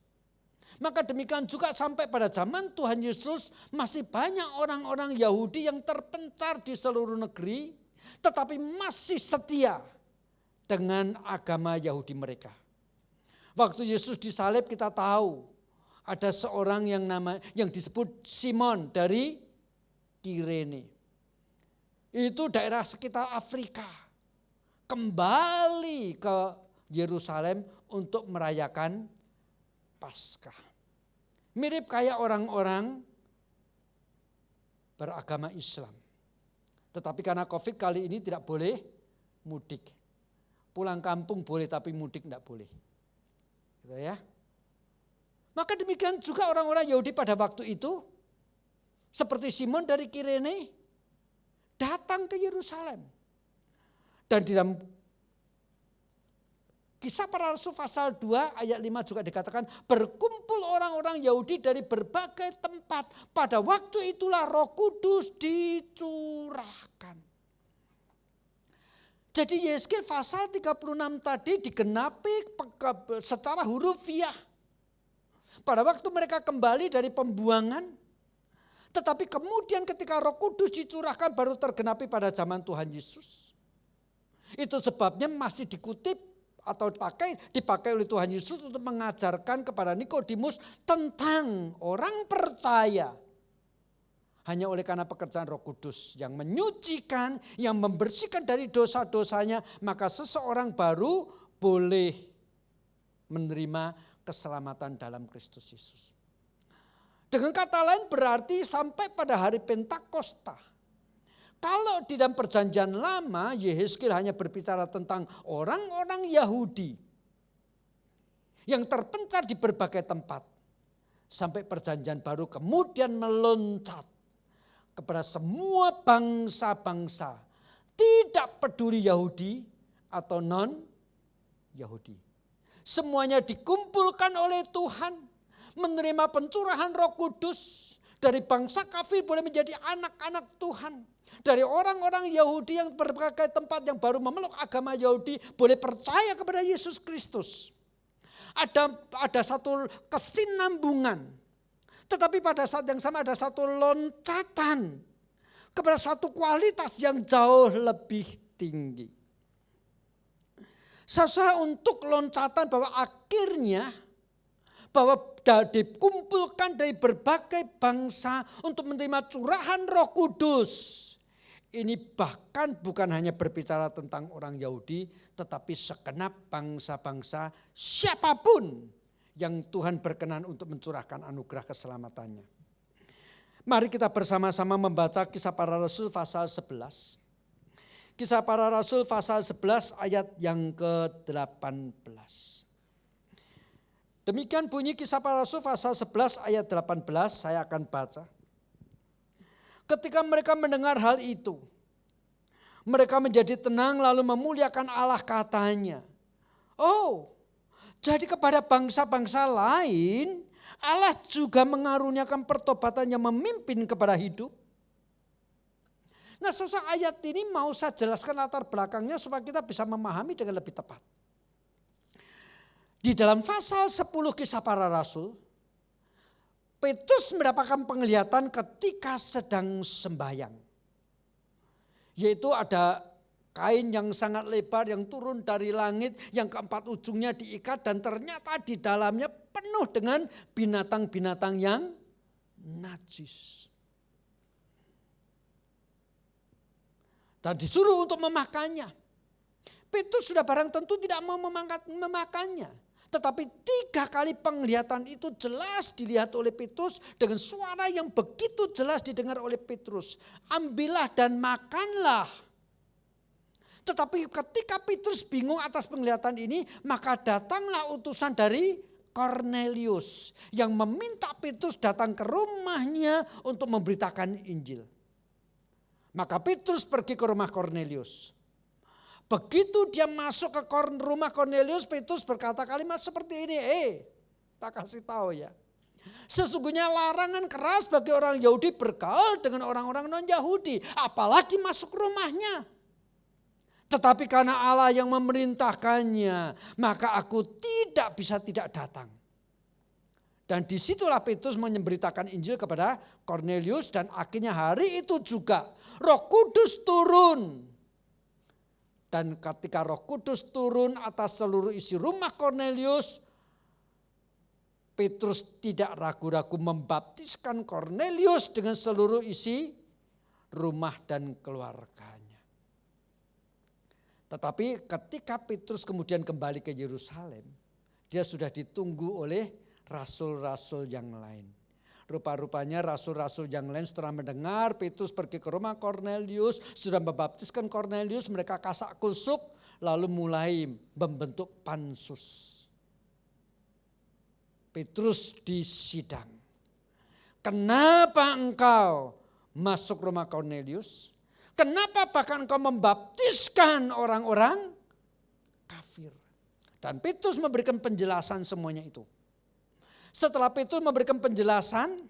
Maka demikian juga sampai pada zaman Tuhan Yesus masih banyak orang-orang Yahudi yang terpencar di seluruh negeri. Tetapi masih setia dengan agama Yahudi mereka. Waktu Yesus disalib kita tahu. Ada seorang yang disebut Simon dari Kirene. Itu daerah sekitar Afrika. Kembali ke Yerusalem untuk merayakan Paskah. Mirip kayak orang-orang beragama Islam. Tetapi karena Covid kali ini tidak boleh mudik. Pulang kampung boleh tapi mudik tidak boleh. Gitu ya. Maka demikian juga orang-orang Yahudi pada waktu itu, seperti Simon dari Kirene, datang ke Yerusalem. Dan di dalam Kisah Para Rasul pasal 2 ayat 5 juga dikatakan, berkumpul orang-orang Yahudi dari berbagai tempat. Pada waktu itulah Roh Kudus dicurahkan. Jadi Yeskil pasal 36 tadi digenapi secara hurufiah. Pada waktu mereka kembali dari pembuangan, tetapi kemudian ketika Roh Kudus dicurahkan baru tergenapi pada zaman Tuhan Yesus. Itu sebabnya masih dikutip atau dipakai oleh Tuhan Yesus untuk mengajarkan kepada Nikodemus tentang orang percaya. Hanya oleh karena pekerjaan Roh Kudus yang menyucikan, yang membersihkan dari dosa-dosanya, maka seseorang baru boleh menerima keselamatan dalam Kristus Yesus. Dengan kata lain berarti sampai pada hari Pentakosta. Kalau di dalam perjanjian lama Yehezkiel hanya berbicara tentang orang-orang Yahudi yang terpencar di berbagai tempat. Sampai perjanjian baru kemudian meloncat kepada semua bangsa-bangsa. Tidak peduli Yahudi atau non-Yahudi. Semuanya dikumpulkan oleh Tuhan, menerima pencurahan Roh Kudus. Dari bangsa kafir boleh menjadi anak-anak Tuhan. Dari orang-orang Yahudi yang berbagai tempat yang baru memeluk agama Yahudi boleh percaya kepada Yesus Kristus. Ada satu kesinambungan. Tetapi pada saat yang sama ada satu loncatan kepada satu kualitas yang jauh lebih tinggi. Sesuai untuk loncatan bahwa akhirnya bahwa dikumpulkan dari berbagai bangsa untuk menerima curahan Roh Kudus. Ini bahkan bukan hanya berbicara tentang orang Yahudi, tetapi segenap bangsa-bangsa siapapun yang Tuhan berkenan untuk mencurahkan anugerah keselamatannya. Mari kita bersama-sama membaca Kisah Para Rasul pasal 11. Kisah Para Rasul pasal 11 ayat yang ke-18. Demikian bunyi Kisah Para Rasul pasal 11 ayat 18, saya akan baca. Ketika mereka mendengar hal itu, mereka menjadi tenang lalu memuliakan Allah, katanya. Oh, jadi kepada bangsa-bangsa lain Allah juga mengaruniakan pertobatan yang memimpin kepada hidup. Nah, sosok ayat ini mau saya jelaskan latar belakangnya supaya kita bisa memahami dengan lebih tepat. Di dalam pasal 10 Kisah Para Rasul, Petrus mendapatkan penglihatan ketika sedang sembahyang. Yaitu ada kain yang sangat lebar yang turun dari langit, yang keempat ujungnya diikat dan ternyata di dalamnya penuh dengan binatang-binatang yang najis. Dan disuruh untuk memakannya. Petrus sudah barang tentu tidak mau memakannya. Tetapi 3 kali penglihatan itu jelas dilihat oleh Petrus dengan suara yang begitu jelas didengar oleh Petrus. Ambillah dan makanlah. Tetapi ketika Petrus bingung atas penglihatan ini, maka datanglah utusan dari Kornelius yang meminta Petrus datang ke rumahnya untuk memberitakan Injil. Maka Petrus pergi ke rumah Kornelius. Begitu dia masuk ke rumah Kornelius, Petrus berkata kalimat seperti ini, tak kasih tahu ya. Sesungguhnya larangan keras bagi orang Yahudi bergaul dengan orang-orang non-Yahudi, apalagi masuk rumahnya. Tetapi karena Allah yang memerintahkannya, maka aku tidak bisa tidak datang. Dan disitulah Petrus memberitakan Injil kepada Kornelius dan akhirnya hari itu juga Roh Kudus turun. Dan ketika Roh Kudus turun atas seluruh isi rumah Kornelius, Petrus tidak ragu-ragu membaptiskan Kornelius dengan seluruh isi rumah dan keluarganya. Tetapi ketika Petrus kemudian kembali ke Yerusalem, dia sudah ditunggu oleh rasul-rasul yang lain. Rupa-rupanya rasul-rasul yang lain setelah mendengar Petrus pergi ke rumah Kornelius, sudah membaptiskan Kornelius, mereka kasak kusuk lalu mulai membentuk pansus. Petrus disidang. Kenapa engkau masuk rumah Kornelius? Kenapa bahkan engkau membaptiskan orang-orang kafir? Dan Petrus memberikan penjelasan semuanya itu. Setelah Petrus memberikan penjelasan,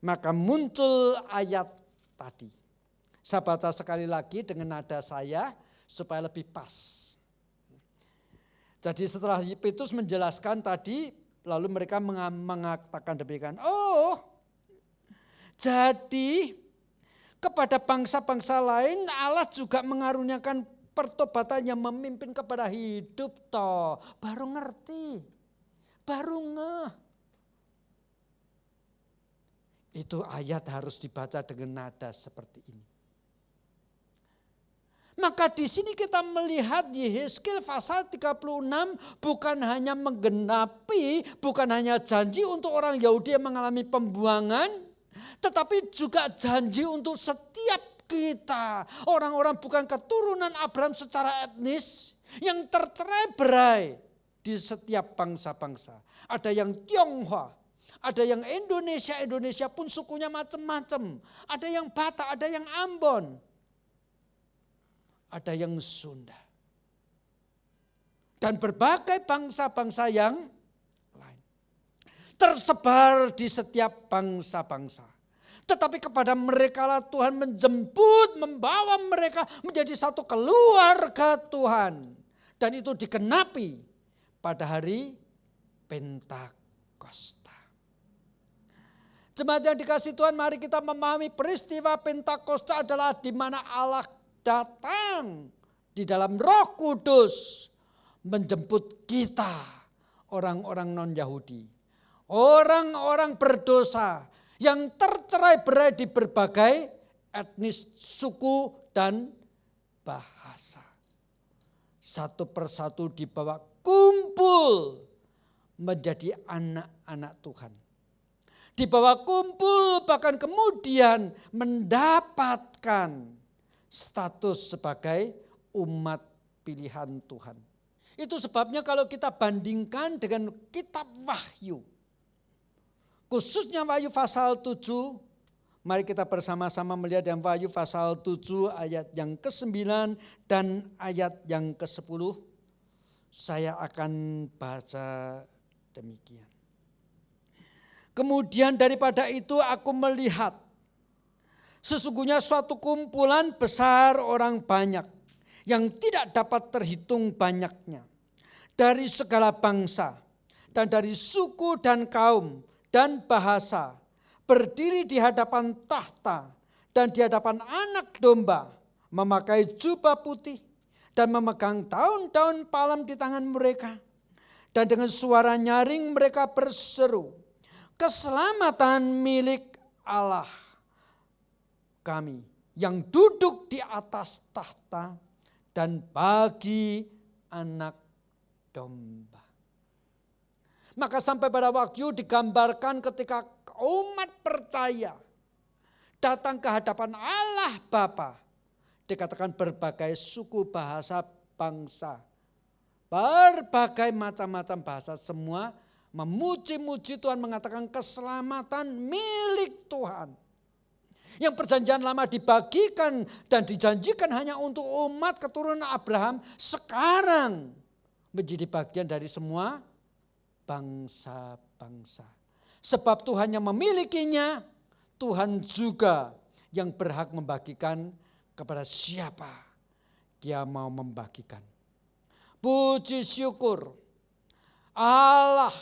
maka muncul ayat tadi. Saya baca sekali lagi dengan nada saya supaya lebih pas. Jadi setelah Petrus menjelaskan tadi, lalu mereka mengatakan demikian. Oh, jadi kepada bangsa-bangsa lain Allah juga mengaruniakan pertobatan yang memimpin kepada hidup toh. Baru ngerti, baru ngeh. Itu ayat harus dibaca dengan nada seperti ini. Maka di sini kita melihat Yehezkiel pasal 36 bukan hanya menggenapi, bukan hanya janji untuk orang Yahudi yang mengalami pembuangan, tetapi juga janji untuk setiap kita, orang-orang bukan keturunan Abraham secara etnis, yang tercerai-berai di setiap bangsa-bangsa. Ada yang Tionghoa, ada yang Indonesia pun sukunya macam-macam. Ada yang Batak, ada yang Ambon. Ada yang Sunda. Dan berbagai bangsa-bangsa yang lain. Tersebar di setiap bangsa-bangsa. Tetapi kepada mereka lah Tuhan menjemput, membawa mereka menjadi satu keluarga Tuhan. Dan itu dikenapi pada hari Pentakosta. Jemaat yang dikasihi Tuhan, mari kita memahami peristiwa Pentakosta adalah di mana Allah datang di dalam Roh Kudus menjemput kita, orang-orang non-Yahudi, orang-orang berdosa yang tercerai-berai di berbagai etnis, suku dan bahasa. Satu persatu dibawa kumpul menjadi anak-anak Tuhan. Dibawa kumpul bahkan kemudian mendapatkan status sebagai umat pilihan Tuhan. Itu sebabnya kalau kita bandingkan dengan kitab Wahyu, khususnya Wahyu pasal 7, Mari kita bersama-sama melihat yang Wahyu pasal 7 ayat yang ke-9 dan ayat yang ke-10. Saya akan baca demikian. Kemudian daripada itu aku melihat sesungguhnya suatu kumpulan besar orang banyak yang tidak dapat terhitung banyaknya, dari segala bangsa dan dari suku dan kaum dan bahasa, berdiri di hadapan tahta dan di hadapan Anak Domba, memakai jubah putih dan memegang daun-daun palem di tangan mereka. Dan dengan suara nyaring mereka berseru, keselamatan milik Allah kami yang duduk di atas tahta dan bagi Anak Domba. Maka sampai pada Wahyu digambarkan ketika umat percaya datang ke hadapan Allah Bapa, dikatakan berbagai suku, bahasa, bangsa, berbagai macam-macam bahasa, semua memuji-muji Tuhan, mengatakan keselamatan milik Tuhan. Yang perjanjian lama dibagikan dan dijanjikan hanya untuk umat keturunan Abraham, sekarang menjadi bagian dari semua bangsa-bangsa. Sebab Tuhan yang memilikinya, Tuhan juga yang berhak membagikan kepada siapa Dia mau membagikan. Puji syukur Allah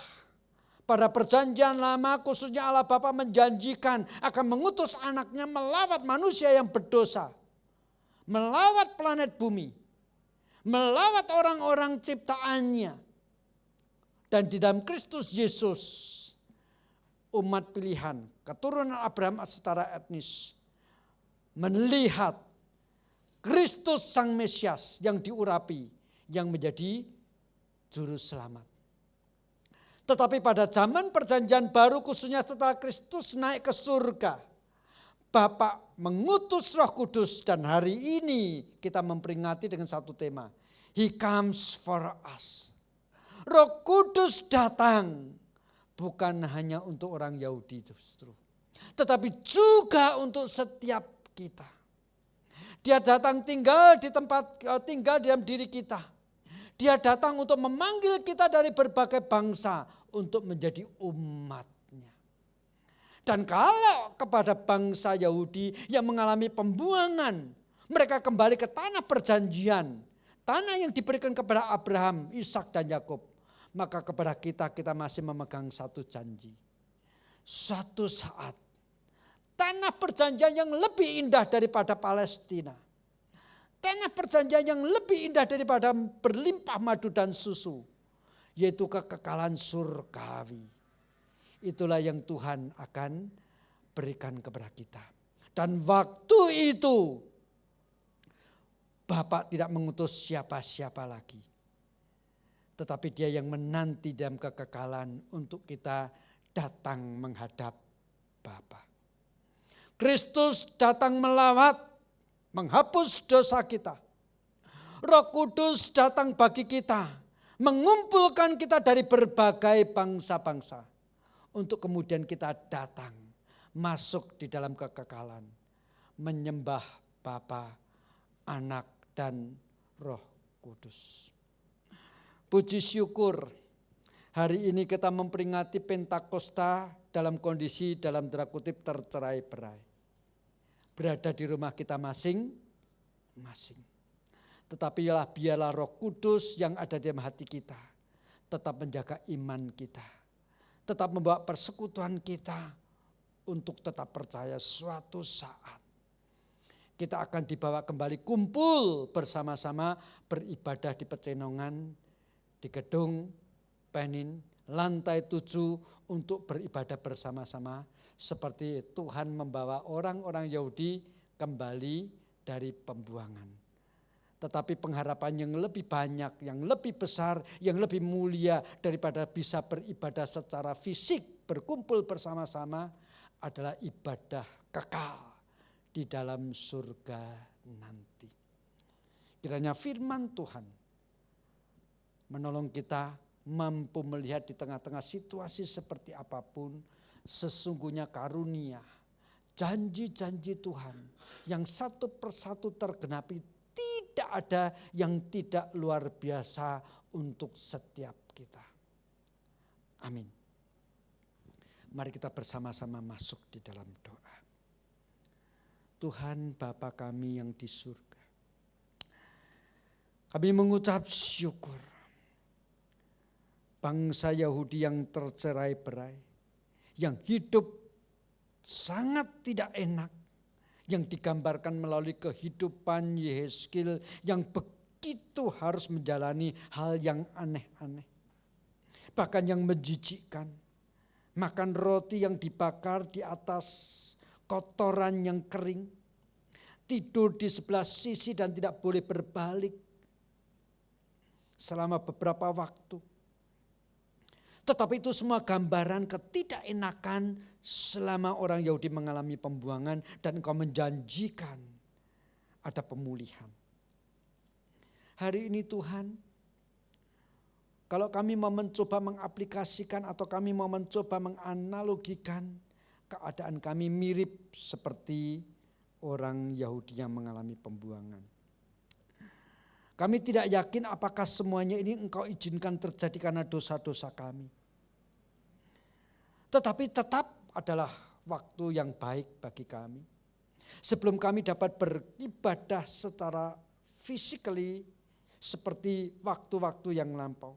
pada perjanjian lama, khususnya Allah Bapa menjanjikan akan mengutus anaknya melawat manusia yang berdosa, melawat planet bumi, melawat orang-orang ciptaannya. Dan di dalam Kristus Yesus, umat pilihan keturunan Abraham secara etnis melihat Kristus Sang Mesias yang diurapi, yang menjadi juru selamat. Tetapi pada zaman perjanjian baru, khususnya setelah Kristus naik ke surga, Bapa mengutus Roh Kudus, dan hari ini kita memperingati dengan satu tema, He comes for us. Roh Kudus datang bukan hanya untuk orang Yahudi justru, tetapi juga untuk setiap kita. Dia datang tinggal di tempat, tinggal di dalam diri kita. Dia datang untuk memanggil kita dari berbagai bangsa untuk menjadi umatnya. Dan kalau kepada bangsa Yahudi yang mengalami pembuangan, mereka kembali ke tanah perjanjian, tanah yang diberikan kepada Abraham, Ishak dan Yakub. Maka kepada kita masih memegang satu janji. Suatu saat tanah perjanjian yang lebih indah daripada Palestina, tanah perjanjian yang lebih indah daripada berlimpah madu dan susu, yaitu kekekalan surgawi. Itulah yang Tuhan akan berikan kepada kita. Dan waktu itu Bapak tidak mengutus siapa-siapa lagi, tetapi Dia yang menanti dalam kekekalan untuk kita datang menghadap Bapa. Kristus datang melawat, menghapus dosa kita. Roh Kudus datang bagi kita, mengumpulkan kita dari berbagai bangsa-bangsa, untuk kemudian kita datang masuk di dalam kekekalan, menyembah Bapa, Anak, dan Roh Kudus. Puji syukur, hari ini kita memperingati Pentakosta dalam kondisi dalam tanda kutip tercerai-berai. Berada di rumah kita masing-masing. Tetapi biarlah Roh Kudus yang ada di dalam hati kita tetap menjaga iman kita, tetap membawa persekutuan kita untuk tetap percaya suatu saat kita akan dibawa kembali kumpul bersama-sama beribadah di Pecenongan, di gedung Penin lantai 7 untuk beribadah bersama-sama seperti Tuhan membawa orang-orang Yahudi kembali dari pembuangan. Tetapi pengharapan yang lebih banyak, yang lebih besar, yang lebih mulia daripada bisa beribadah secara fisik, berkumpul bersama-sama adalah ibadah kekal di dalam surga nanti. Kiranya firman Tuhan menolong kita mampu melihat di tengah-tengah situasi seperti apapun, sesungguhnya karunia, janji-janji Tuhan yang satu persatu tergenapi, tidak ada yang tidak luar biasa untuk setiap kita. Amin. Mari kita bersama-sama masuk di dalam doa. Tuhan Bapa kami yang di surga, kami mengucap syukur. Bangsa Yahudi yang tercerai-berai, yang hidup sangat tidak enak, yang digambarkan melalui kehidupan Yehezkiel yang begitu harus menjalani hal yang aneh-aneh. Bahkan yang menjijikkan, makan roti yang dibakar di atas kotoran yang kering, tidur di sebelah sisi dan tidak boleh berbalik selama beberapa waktu. Tetapi itu semua gambaran ketidakenakan selama orang Yahudi mengalami pembuangan dan Engkau menjanjikan ada pemulihan. Hari ini Tuhan, kalau kami mau mencoba mengaplikasikan atau kami mau mencoba menganalogikan, keadaan kami mirip seperti orang Yahudi yang mengalami pembuangan. Kami tidak yakin apakah semuanya ini Engkau izinkan terjadi karena dosa-dosa kami. Tetapi tetap adalah waktu yang baik bagi kami. Sebelum kami dapat beribadah secara physically seperti waktu-waktu yang lampau.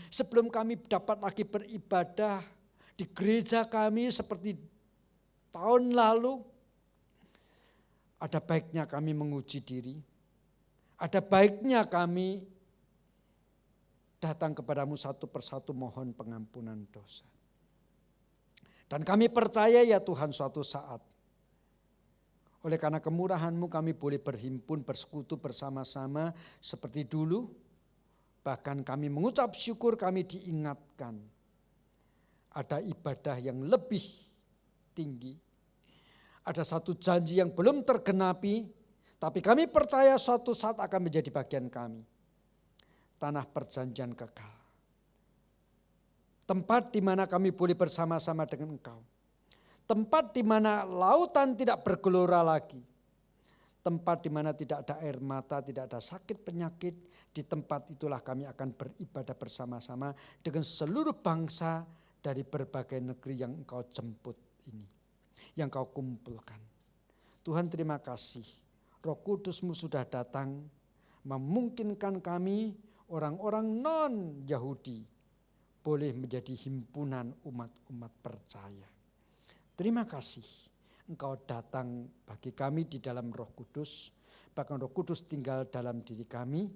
Sebelum kami dapat lagi beribadah di gereja kami seperti tahun lalu, ada baiknya kami menguji diri. Ada baiknya kami datang kepadamu satu persatu mohon pengampunan dosa. Dan kami percaya ya Tuhan suatu saat, oleh karena kemurahan-Mu kami boleh berhimpun, bersekutu bersama-sama seperti dulu. Bahkan kami mengucap syukur kami diingatkan. Ada ibadah yang lebih tinggi. Ada satu janji yang belum tergenapi, tapi kami percaya suatu saat akan menjadi bagian kami. Tanah perjanjian kekal. Tempat di mana kami boleh bersama-sama dengan Engkau. Tempat di mana lautan tidak bergelora lagi. Tempat di mana tidak ada air mata, tidak ada sakit penyakit. Di tempat itulah kami akan beribadah bersama-sama dengan seluruh bangsa dari berbagai negeri yang Engkau jemput ini, yang Kau kumpulkan. Tuhan terima kasih, Roh Kudus-Mu sudah datang memungkinkan kami orang-orang non-Yahudi boleh menjadi himpunan umat-umat percaya. Terima kasih Engkau datang bagi kami di dalam Roh Kudus, bahkan Roh Kudus tinggal dalam diri kami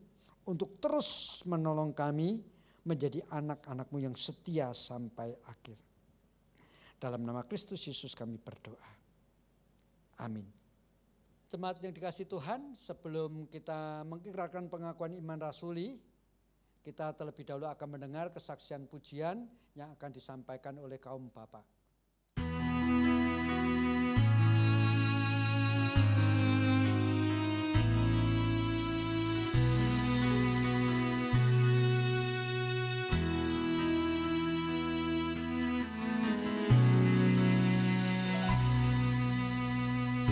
untuk terus menolong kami menjadi anak-anak-Mu yang setia sampai akhir. Dalam nama Kristus Yesus kami berdoa. Amin. Jemaat yang dikasihi Tuhan, sebelum kita mengikrarkan pengakuan iman rasuli, kita terlebih dahulu akan mendengar kesaksian pujian yang akan disampaikan oleh kaum Bapak.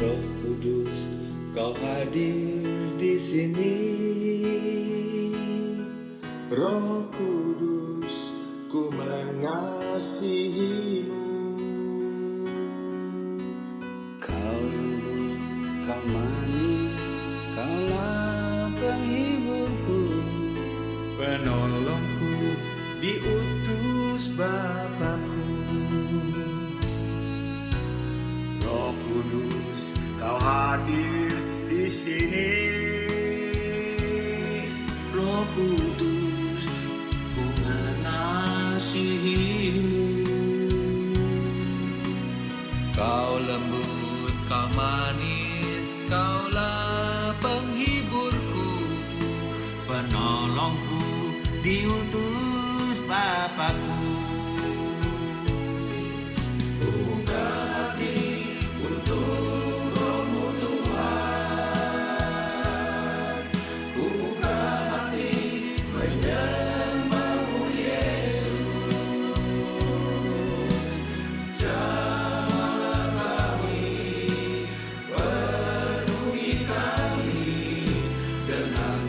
Roh Kudus, Kau hadir di sini. Roh Kudus, ku mengasihi-Mu. Kau lembut, Kau manis, Kaulah penghiburku, penolongku, diutus Bapakku. Roh Kudus, Kau hadir di sini. Roh Kudus, ku mengasihi-Mu. Kau lembut, Kau manis, Kaulah penghiburku, penolongku, diutus Bapakku.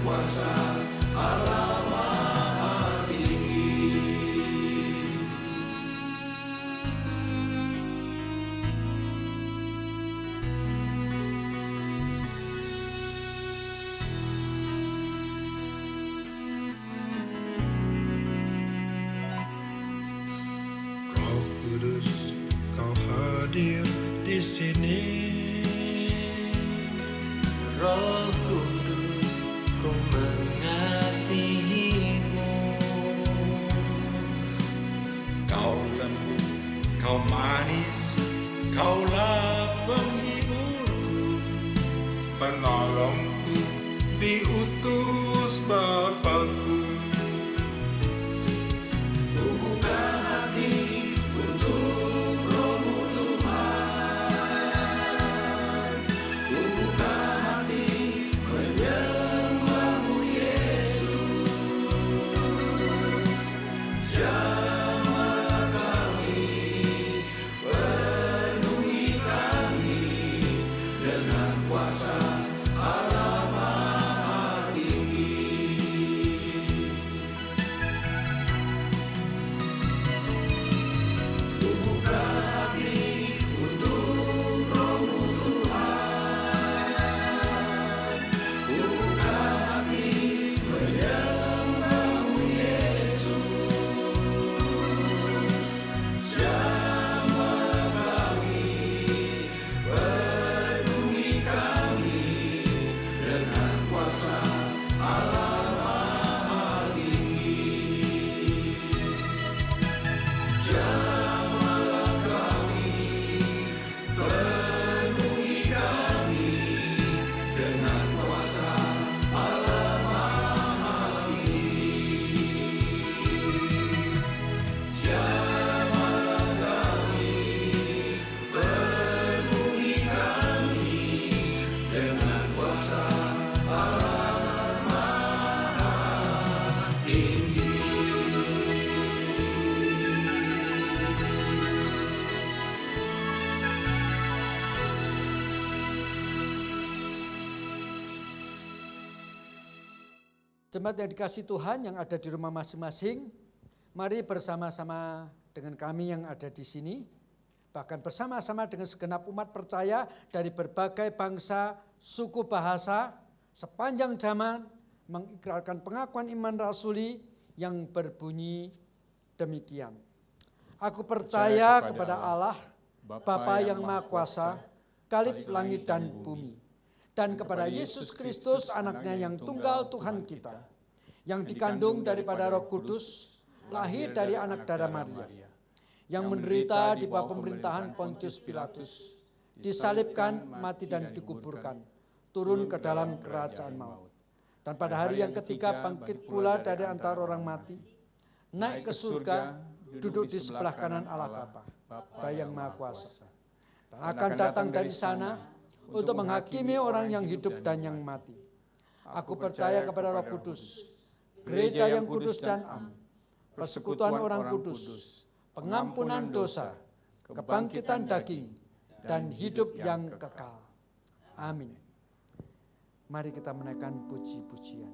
kuasa Allah Maha Tinggi. Roh Kudus, Kau hadir di sini. Roh Kudus, ku mengasihimu. Kau lembut, Kau manis, Kaulah penghiburku, penolongku, diutus Bapakku. Ku buka hati untuk Roh-Mu Tuhan. Ku buka hati menyembah-Mu Yesus. Jamah kami, penuhi kami dengan kuasa Allah Maha Tinggi. Ku buka hati untuk Roh-Mu Tuhan. Ku buka hati menyembah-Mu Yesus. Jamah kami, penuhi kami dengan kuasa Allah Maha Tinggi. Jamahlah kami, penuhi kami dengan kuasa Allah Maha Tinggi. Jamahlah kami, penuhi kami dengan kuasa Allah Maha Tinggi. Jemaat yang dikasihi Tuhan yang ada di rumah masing-masing, mari bersama-sama dengan kami yang ada di sini, bahkan bersama-sama dengan segenap umat percaya dari berbagai bangsa, suku, bahasa, sepanjang zaman mengikrarkan pengakuan iman rasuli yang berbunyi demikian. Aku percaya kepada Allah, Bapa yang Maha Kuasa, Kalib langit dan bumi, dan kepada Yesus Kristus anaknya yang tunggal Tuhan kita, yang dikandung daripada Roh Kudus, lahir dari anak darah Maria, yang menderita di bawah pemerintahan Pontius Pilatus, disalibkan, mati dan dikuburkan, turun ke dalam kerajaan maut, dan pada hari yang ketiga bangkit pula dari antara orang mati, naik ke surga, duduk di sebelah kanan Allah Bapa, Bapa yang Maha Kuasa, dan akan datang dari sana untuk menghakimi orang yang hidup dan yang mati. Aku percaya kepada Roh Kudus, gereja yang kudus dan am, persekutuan orang kudus, pengampunan dosa, kebangkitan daging, dan hidup yang kekal. Amin. Mari kita menaikkan puji-pujian.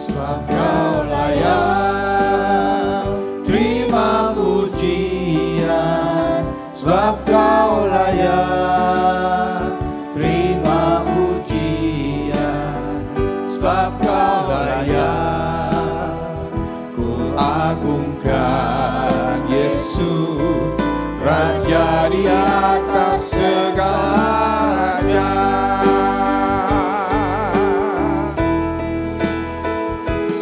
Sebab Kau layak terima pujian, sebab Kau layak terima pujian, sebab Kau layak ku agungkan Yesus, Raja di atas segala raja.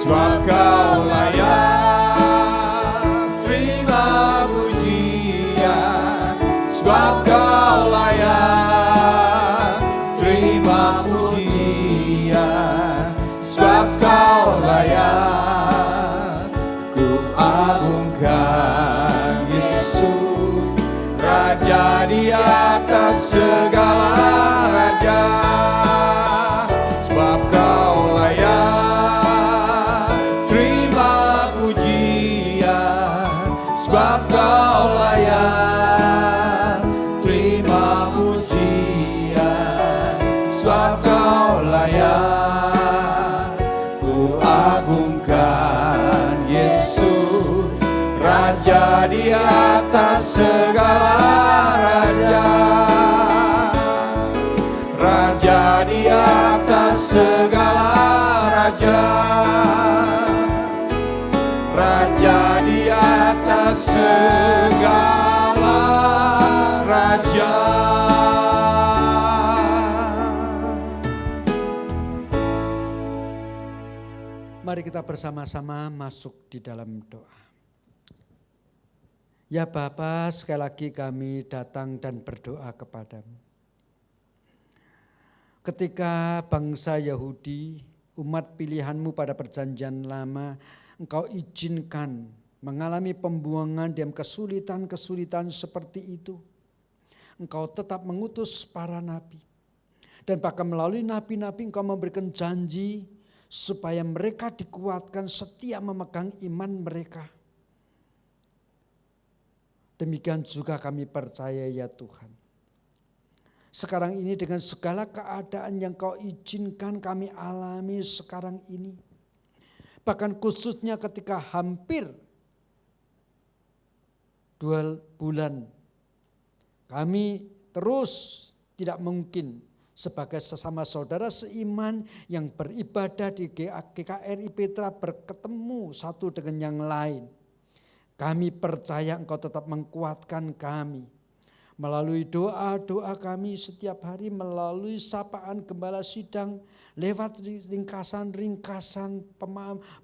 Sebab Kau layak terima pujian, sebab Kau layak terima pujian, sebab Kau layak ku agungkan Yesus, Raja di atas sebab Kau layak terima pujian, sebab Kau layak ku agungkan. Yesus Raja di atas segala raja, Raja di atas segala raja, Raja di atas segala raja. Mari kita bersama-sama masuk di dalam doa. Ya Bapa, sekali lagi kami datang dan berdoa kepadamu. Ketika bangsa Yahudi, umat pilihanmu pada perjanjian lama, Engkau izinkan mengalami pembuangan dalam kesulitan-kesulitan seperti itu. Engkau tetap mengutus para nabi. Dan bahkan melalui nabi-nabi Engkau memberikan janji supaya mereka dikuatkan setia memegang iman mereka. Demikian juga kami percaya ya Tuhan. Sekarang ini dengan segala keadaan yang Kau izinkan kami alami sekarang ini. Bahkan khususnya ketika hampir 2 bulan kami terus tidak mungkin sebagai sesama saudara seiman yang beribadah di GKRI Petra berketemu satu dengan yang lain. Kami percaya Engkau tetap menguatkan kami. Melalui doa-doa kami setiap hari, melalui sapaan gembala sidang, lewat ringkasan-ringkasan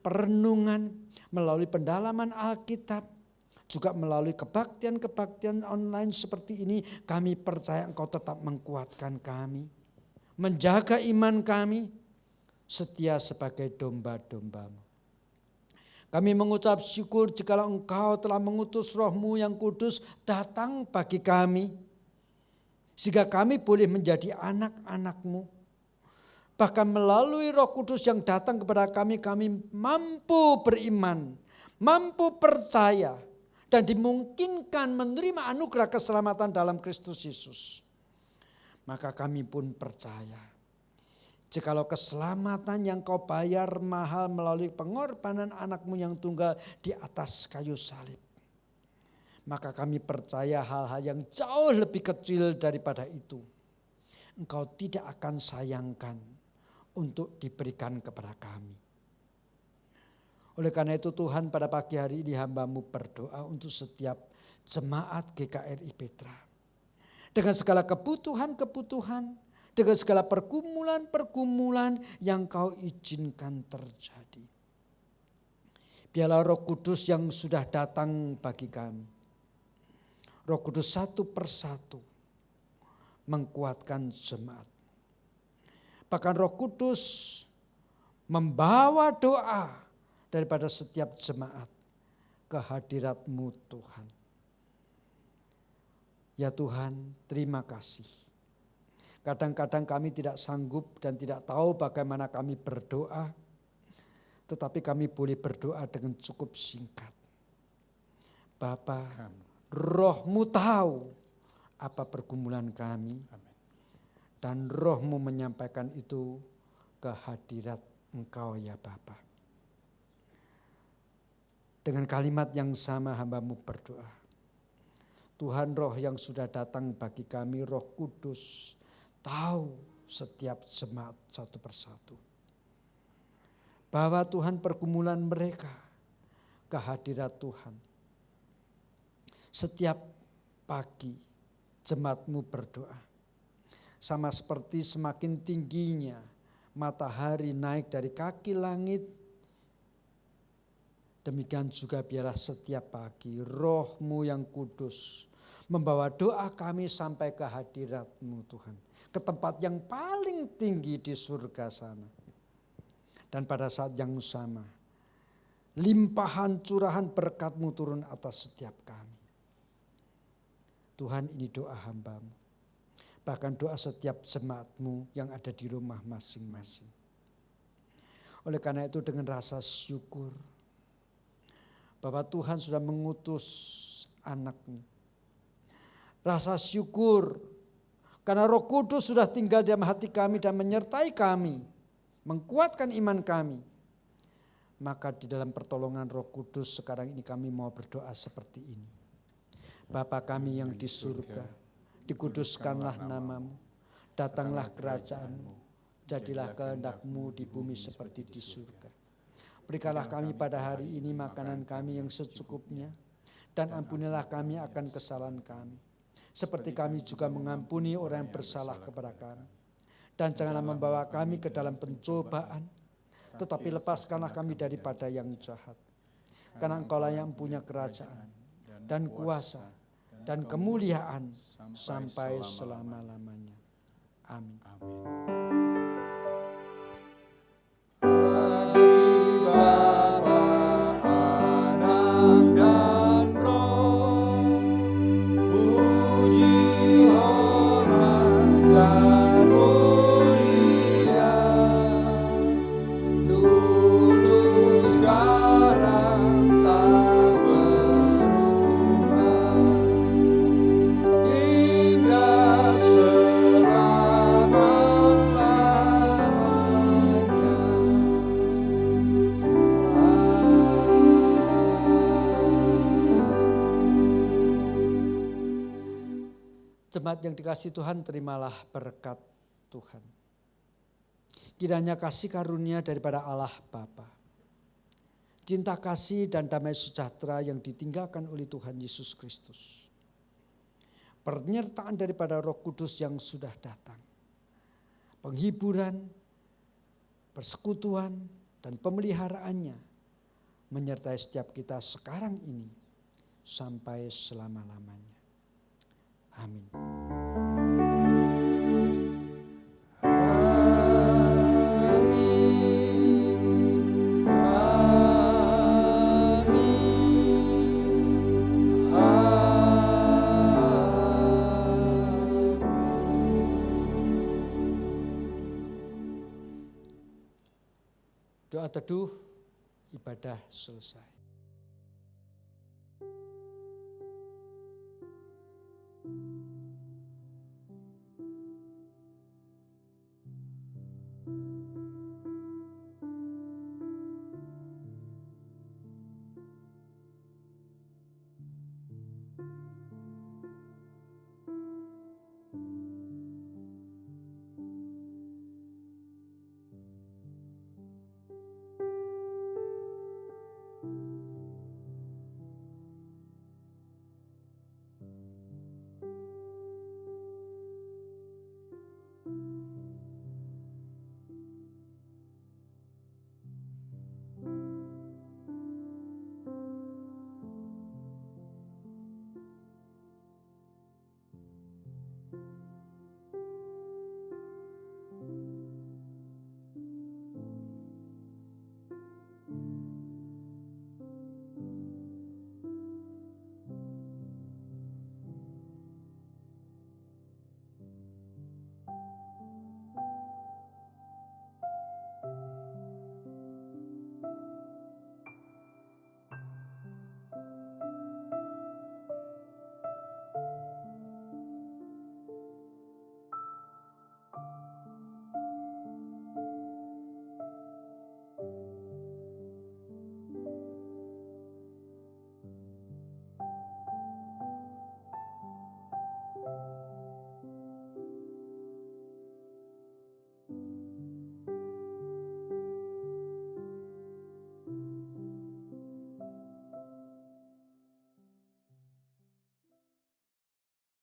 perenungan, melalui pendalaman Alkitab, juga melalui kebaktian-kebaktian online seperti ini, kami percaya Engkau tetap menguatkan kami. Menjaga iman kami, setia sebagai domba-domba-Mu. Kami mengucap syukur jikalau Engkau telah mengutus Roh-Mu yang kudus datang bagi kami. Sehingga kami boleh menjadi anak-anak-Mu. Bahkan melalui Roh Kudus yang datang kepada kami, kami mampu beriman, mampu percaya, dan dimungkinkan menerima anugerah keselamatan dalam Kristus Yesus. Maka kami pun percaya. Jikalau keselamatan yang Kau bayar mahal melalui pengorbanan anak-Mu yang tunggal di atas kayu salib. Maka kami percaya hal-hal yang jauh lebih kecil daripada itu Engkau tidak akan sayangkan untuk diberikan kepada kami. Oleh karena itu Tuhan, pada pagi hari ini hamba-Mu berdoa untuk setiap jemaat GKRI Petra. Dengan segala kebutuhan-kebutuhan, dengan segala pergumulan-pergumulan yang Kau izinkan terjadi. Biarlah Roh Kudus yang sudah datang bagi kami, Roh Kudus satu persatu menguatkan jemaat. Bahkan Roh Kudus membawa doa daripada setiap jemaat ke hadirat-Mu Tuhan. Ya Tuhan, terima kasih. Kadang-kadang kami tidak sanggup dan tidak tahu bagaimana kami berdoa. Tetapi kami boleh berdoa dengan cukup singkat. Bapa, Roh-Mu tahu apa pergumulan kami. Dan Roh-Mu menyampaikan itu ke hadirat Engkau ya Bapa. Dengan kalimat yang sama hamba-Mu berdoa. Tuhan, Roh yang sudah datang bagi kami, Roh Kudus, tahu setiap jemaat satu persatu. Bawa Tuhan pergumulan mereka ke hadirat Tuhan. Setiap pagi jemaat-Mu berdoa. Sama seperti semakin tingginya matahari naik dari kaki langit. Demikian juga biarlah setiap pagi Roh-Mu yang kudus membawa doa kami sampai ke hadirat-Mu Tuhan. Ke tempat yang paling tinggi di surga sana. Dan pada saat yang sama, limpahan curahan berkat-Mu turun atas setiap kami. Tuhan, ini doa hamba-Mu. Bahkan doa setiap jemaat-Mu yang ada di rumah masing-masing. Oleh karena itu dengan rasa syukur, bahwa Tuhan sudah mengutus anaknya. Rasa syukur karena Roh Kudus sudah tinggal dalam hati kami dan menyertai kami, mengkuatkan iman kami. Maka di dalam pertolongan Roh Kudus sekarang ini kami mau berdoa seperti ini. Bapa kami yang di surga, dikuduskanlah namamu, datanglah kerajaanmu, jadilah kehendak-Mu di bumi seperti di surga. Berikanlah kami pada hari ini makanan kami yang secukupnya, dan ampunilah kami akan kesalahan kami, seperti kami juga mengampuni orang yang bersalah kepada kami. Dan janganlah membawa kami ke dalam pencobaan, tetapi lepaskanlah kami daripada yang jahat. Karena Engkaulah yang punya kerajaan dan kuasa dan kemuliaan sampai selama-lamanya. Amin. Jemaat yang dikasihi Tuhan, terimalah berkat Tuhan. Kiranya kasih karunia daripada Allah Bapa, cinta kasih dan damai sejahtera yang ditinggalkan oleh Tuhan Yesus Kristus, penyertaan daripada Roh Kudus yang sudah datang, penghiburan, persekutuan, dan pemeliharaannya menyertai setiap kita sekarang ini sampai selama-lamanya. Amin. Doa teduh ibadah selesai.